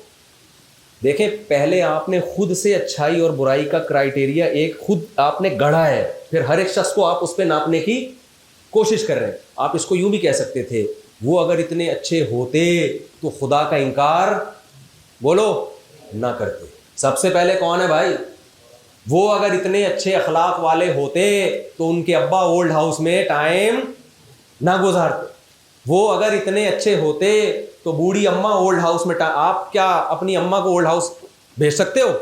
دیکھیں. پہلے آپ نے خود سے اچھائی اور برائی کا کرائیٹیریا ایک خود آپ نے گڑھا ہے، پھر ہر ایک شخص کو آپ اس پہ ناپنے کی کوشش کر رہے ہیں. آپ اس کو یوں بھی کہہ سکتے تھے، وہ اگر اتنے اچھے ہوتے تو خدا کا انکار بولو نہ کرتے. سب سے پہلے کون ہے بھائی؟ وہ اگر اتنے اچھے اخلاق والے ہوتے تو ان کے ابا اولڈ ہاؤس میں ٹائم نہ گزارتے. وہ اگر اتنے اچھے ہوتے تو بوڑھی اماں اولڈ ہاؤس میں آپ کیا اپنی اماں کو اولڈ ہاؤس بھیج سکتے ہو؟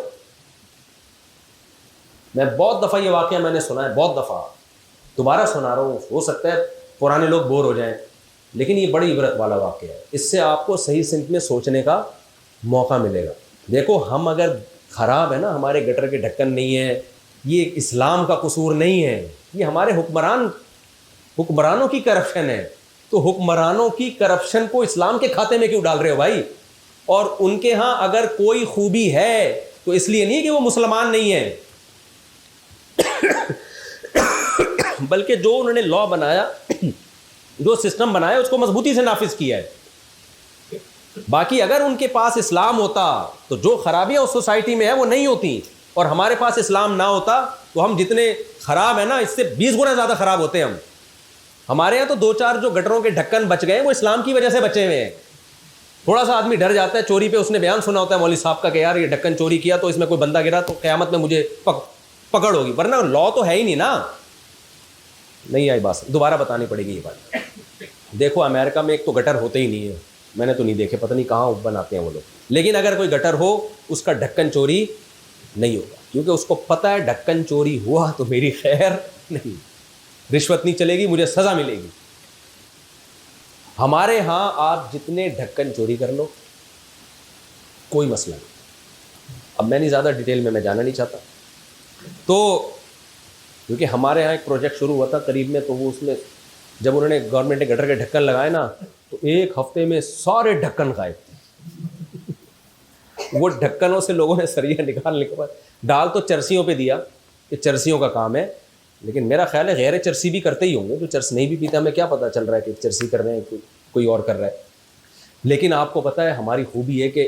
میں بہت دفعہ یہ واقعہ میں نے سنا ہے، بہت دفعہ دوبارہ سنا رہا ہوں. ہو سکتا ہے پرانے لوگ بور ہو جائیں، لیکن یہ بڑی عبرت والا واقعہ ہے. اس سے آپ کو صحیح سمت میں سوچنے کا موقع ملے گا. دیکھو ہم اگر خراب ہے نا، ہمارے گٹر کے ڈھکن نہیں ہے، یہ اسلام کا قصور نہیں ہے، یہ ہمارے حکمرانوں کی کرپشن ہے. تو حکمرانوں کی کرپشن کو اسلام کے کھاتے میں کیوں ڈال رہے ہو بھائی؟ اور ان کے ہاں اگر کوئی خوبی ہے تو اس لیے نہیں کہ وہ مسلمان نہیں ہیں، بلکہ جو انہوں نے لا بنایا، جو سسٹم بنایا، اس کو مضبوطی سے نافذ کیا ہے. باقی اگر ان کے پاس اسلام ہوتا تو جو خرابیاں اس سوسائٹی میں ہیں وہ نہیں ہوتی، اور ہمارے پاس اسلام نہ ہوتا تو ہم جتنے خراب ہیں نا اس سے 20 گنا زیادہ خراب ہوتے ہیں. ہمارے یہاں تو 2-4 جو گٹروں کے ڈھکن بچ گئے وہ اسلام کی وجہ سے بچے ہوئے ہیں. تھوڑا سا آدمی ڈر جاتا ہے چوری پہ، اس نے بیان سنا ہوتا ہے مولوی صاحب کا کہ یار یہ ڈھکن چوری کیا تو اس میں کوئی بندہ گرا تو قیامت میں مجھے پکڑ ہوگی، ورنہ لا تو ہے ہی نہیں نا. نہیں آئی بات، دوبارہ بتانی پڑے گی یہ بات. دیکھو امریکہ میں ایک تو گٹر ہوتے ہی نہیں ہے، میں نے تو نہیں دیکھے، پتہ نہیں کہاں بناتے ہیں وہ لوگ. لیکن اگر کوئی گٹر ہو اس کا ڈھکن چوری نہیں ہوگا، کیونکہ اس کو پتہ ہے ڈھکن چوری ہوا تو میری خیر نہیں، رشوت نہیں چلے گی، مجھے سزا ملے گی. ہمارے ہاں آپ جتنے ڈھکن چوری کر لو کوئی مسئلہ نہیں. اب میں نہیں زیادہ ڈیٹیل میں جانا نہیں چاہتا. تو کیونکہ ہمارے ہاں ایک پروجیکٹ شروع ہوا تھا قریب میں، تو وہ اس میں جب انہوں نے گورنمنٹ نے گٹر کے ڈھکن لگائے نا تو 1 ہفتے میں سارے ڈھکن غائب تھے. وہ ڈھکنوں سے لوگوں نے سریا نکالنے کے بعد ڈال تو چرسیوں پہ دیا کہ چرسیوں کا کام ہے، لیکن میرا خیال ہے غیر چرسی بھی کرتے ہی ہوں گے. جو چرس نہیں بھی پیتا ہمیں کیا پتہ چل رہا ہے کہ چرسی کر رہے ہیں کوئی اور کر رہا ہے. لیکن آپ کو پتہ ہے ہماری خوبی ہے کہ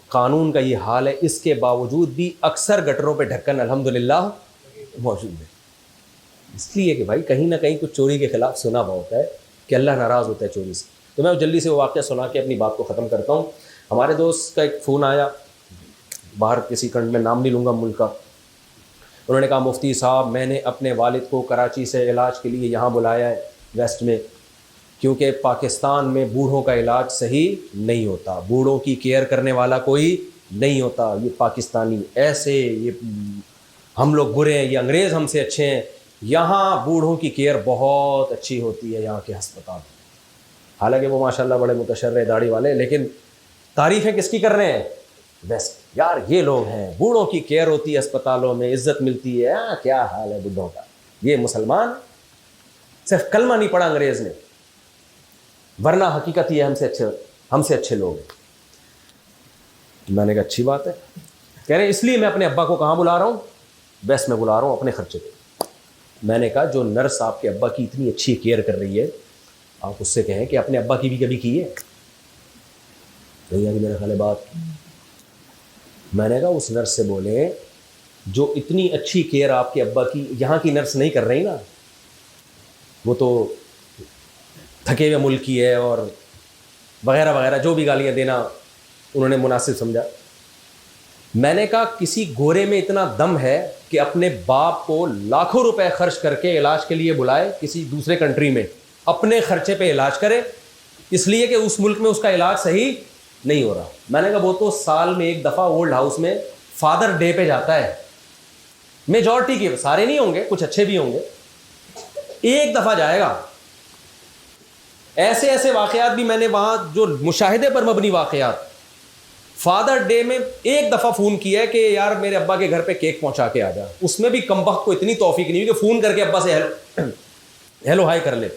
قانون کا یہ حال ہے، اس کے باوجود بھی اکثر گٹروں پہ ڈھکن الحمدللہ موجود ہے. اس لیے کہ بھائی کہیں نہ کہیں کچھ چوری کے خلاف سنا بہت ہے. کہ اللہ ناراض ہوتا ہے چوری سے. تو میں جلدی سے وہ واقعہ سنا کے اپنی بات کو ختم کرتا ہوں. ہمارے دوست کا ایک فون آیا باہر کسی کنٹ میں، نام نہیں لوں گا ملک کا. انہوں نے کہا مفتی صاحب میں نے اپنے والد کو کراچی سے علاج کے لیے یہاں بلایا ہے ویسٹ میں، کیونکہ پاکستان میں بوڑھوں کا علاج صحیح نہیں ہوتا، بوڑھوں کی کیئر کرنے والا کوئی نہیں ہوتا. یہ پاکستانی ایسے، یہ ہم لوگ برے ہیں، یہ انگریز ہم سے اچھے ہیں، یہاں بوڑھوں کی کیئر بہت اچھی ہوتی ہے یہاں کے ہسپتال. حالانکہ وہ ماشاءاللہ بڑے متشرع داڑھی والے، لیکن تعریفیں کس کی کر رہے ہیں؟ بیسٹ. یار یہ لوگ ہیں، بوڑھوں کی کیئر ہوتی ہے اسپتالوں میں، عزت ملتی ہے. کیا حال ہے بڈھوں کا. یہ مسلمان صرف کلمہ نہیں پڑھا انگریز نے، ورنہ حقیقت یہ ہم سے اچھے لوگ ہیں. میں نے کہا اچھی بات ہے. کہہ رہے ہیں اس لیے میں اپنے ابا کو کہاں بلا رہا ہوں؟ بیسٹ میں بلا رہا ہوں اپنے خرچے پہ. میں نے کہا جو نرس آپ کے ابا کی اتنی اچھی کیئر کر رہی ہے، آپ اس سے کہیں کہ اپنے ابا کی بھی کبھی کی ہے. نہیں آگے میرا خیال ہے بات. میں نے کہا اس نرس سے بولیں جو اتنی اچھی کیئر آپ کے ابا کی یہاں کی نرس نہیں کر رہی نا، وہ تو تھکے ہوئے ملک کی ہے اور وغیرہ وغیرہ، جو بھی گالیاں دینا انہوں نے مناسب سمجھا. میں نے کہا کسی گورے میں اتنا دم ہے کہ اپنے باپ کو لاکھوں روپے خرچ کر کے علاج کے لیے بلائے کسی دوسرے کنٹری میں، اپنے خرچے پہ علاج کرے، اس لیے کہ اس ملک میں اس کا علاج صحیح نہیں ہو رہا. میں نے کہا وہ تو سال میں ایک دفعہ اولڈ ہاؤس میں فادر ڈے پہ جاتا ہے، میجورٹی کے، سارے نہیں ہوں گے، کچھ اچھے بھی ہوں گے، ایک دفعہ جائے گا. ایسے ایسے واقعات بھی میں نے وہاں، جو مشاہدے پر مبنی واقعات، فادر ڈے میں ایک دفعہ فون کیا ہے کہ یار میرے ابا کے گھر پہ کیک پہنچا کے آ جا. اس میں بھی کمبخت کو اتنی توفیق نہیں ہوئی کہ فون کر کے ابا سے ہیلو ہائی کر لے.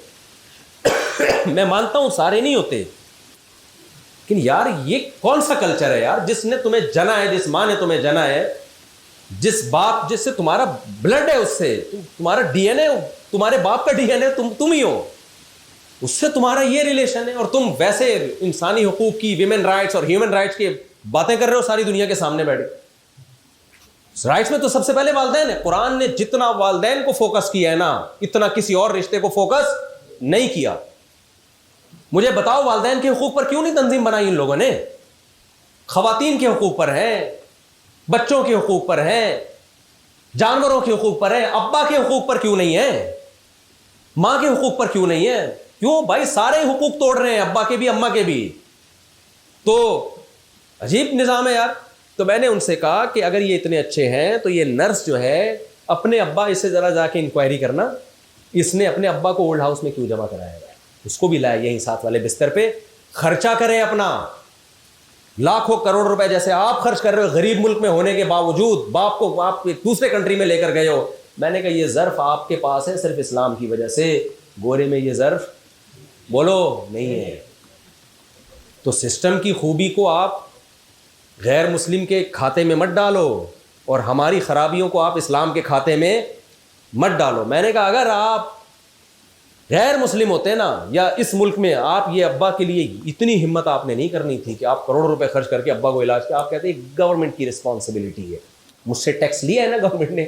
میں مانتا ہوں سارے نہیں ہوتے، لیکن یار یہ کون سا کلچر ہے یار؟ جس نے تمہیں جنا ہے، جس ماں نے تمہیں جنا ہے، جس سے تمہارا بلڈ ہے، اس سے تمہارا ڈی این اے، تمہارے باپ کا ڈی این اے تم ہی ہو، اس سے تمہارا یہ ریلیشن ہے، اور تم ویسے انسانی حقوق کی، ویمن رائٹس اور ہیومن رائٹس کی باتیں کر رہے ہو ساری دنیا کے سامنے بیٹھے. رائٹس میں تو سب سے پہلے والدین ہے. قرآن نے جتنا والدین کو فوکس کیا ہے نا، اتنا کسی اور رشتے کو فوکس نہیں کیا. مجھے بتاؤ والدین کے حقوق پر کیوں نہیں تنظیم بنائی ان لوگوں نے؟ خواتین کے حقوق پر ہیں، بچوں کے حقوق پر ہیں، جانوروں کے حقوق پر ہیں. ابا کے حقوق پر کیوں نہیں ہے؟ ماں کے حقوق پر کیوں نہیں ہے؟ کیوں بھائی؟ سارے حقوق توڑ رہے ہیں، ابا کے بھی اماں کے بھی. تو عجیب نظام ہے یار. تو میں نے ان سے کہا کہ اگر یہ اتنے اچھے ہیں تو یہ نرس جو ہے اپنے ابا، اس سے ذرا جا کے انکوائری کرنا، اس نے اپنے ابا کو اولڈ ہاؤس میں کیوں جمع کرایا ہے، اس کو بھی لائے یہیں ساتھ والے بستر پہ. خرچہ کریں اپنا، لاکھوں کروڑ روپے جیسے آپ خرچ کر رہے ہو غریب ملک میں ہونے کے باوجود، باپ کو آپ ایک دوسرے کنٹری میں لے کر گئے ہو. میں نے کہا یہ ظرف آپ کے پاس ہے صرف اسلام کی وجہ سے، گورے میں یہ ظرف بولو نہیں ہے. تو سسٹم کی خوبی کو آپ غیر مسلم کے کھاتے میں مت ڈالو، اور ہماری خرابیوں کو آپ اسلام کے کھاتے میں مت ڈالو. میں نے کہا اگر آپ غیر مسلم ہوتے نا، یا اس ملک میں آپ یہ ابا کے لیے اتنی ہمت آپ نے نہیں کرنی تھی کہ آپ کروڑ روپے خرچ کر کے ابا کو علاج کیا. آپ کہتے ہیں گورنمنٹ کی رسپانسبلٹی ہے، مجھ سے ٹیکس لیا ہے نا گورنمنٹ نے،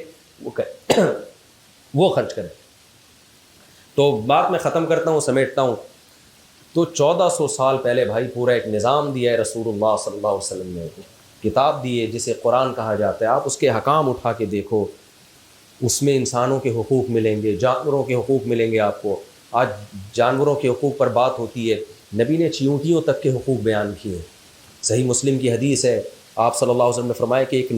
وہ خرچ کریں. تو بات میں ختم کرتا ہوں، سمیٹتا ہوں. تو 1400 سال پہلے بھائی پورا ایک نظام دیا ہے رسول اللہ صلی اللہ علیہ وسلم نے، کتاب دی ہے جسے قرآن کہا جاتا ہے. آپ اس کے حکام اٹھا کے دیکھو، اس میں انسانوں کے حقوق ملیں گے، جانوروں کے حقوق ملیں گے آپ کو. آج جانوروں کے حقوق پر بات ہوتی ہے، نبی نے چیونٹیوں تک کے حقوق بیان کیے. صحیح مسلم کی حدیث ہے، آپ صلی اللہ علیہ وسلم نے فرمایا کہ ایک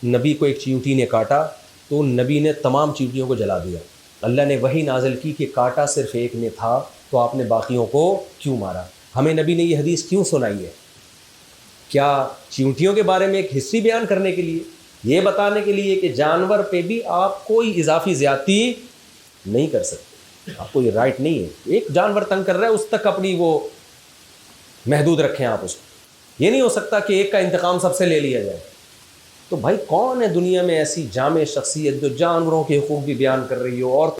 نبی کو ایک چیونٹی نے کاٹا تو نبی نے تمام چیونٹیوں کو جلا دیا. اللہ نے وحی نازل کی کہ کاٹا صرف ایک نے تھا تو آپ نے باقیوں کو کیوں مارا. ہمیں نبی نے یہ حدیث کیوں سنائی ہے؟ کیا چیونٹیوں کے بارے میں ایک ہسٹری بیان کرنے کے لیے، یہ بتانے کے لیے کہ جانور پہ بھی آپ کوئی اضافی زیادتی نہیں کر سکتے، آپ کو یہ رائٹ نہیں ہے. ایک جانور تنگ کر رہا ہے اس تک اپنی وہ محدود رکھیں آپ اس کو. یہ نہیں ہو سکتا کہ ایک کا انتقام سب سے لے لیا جائے. تو بھائی کون ہے دنیا میں ایسی جامع شخصیت جو جانوروں کے حقوق بھی بیان کر رہی ہو اور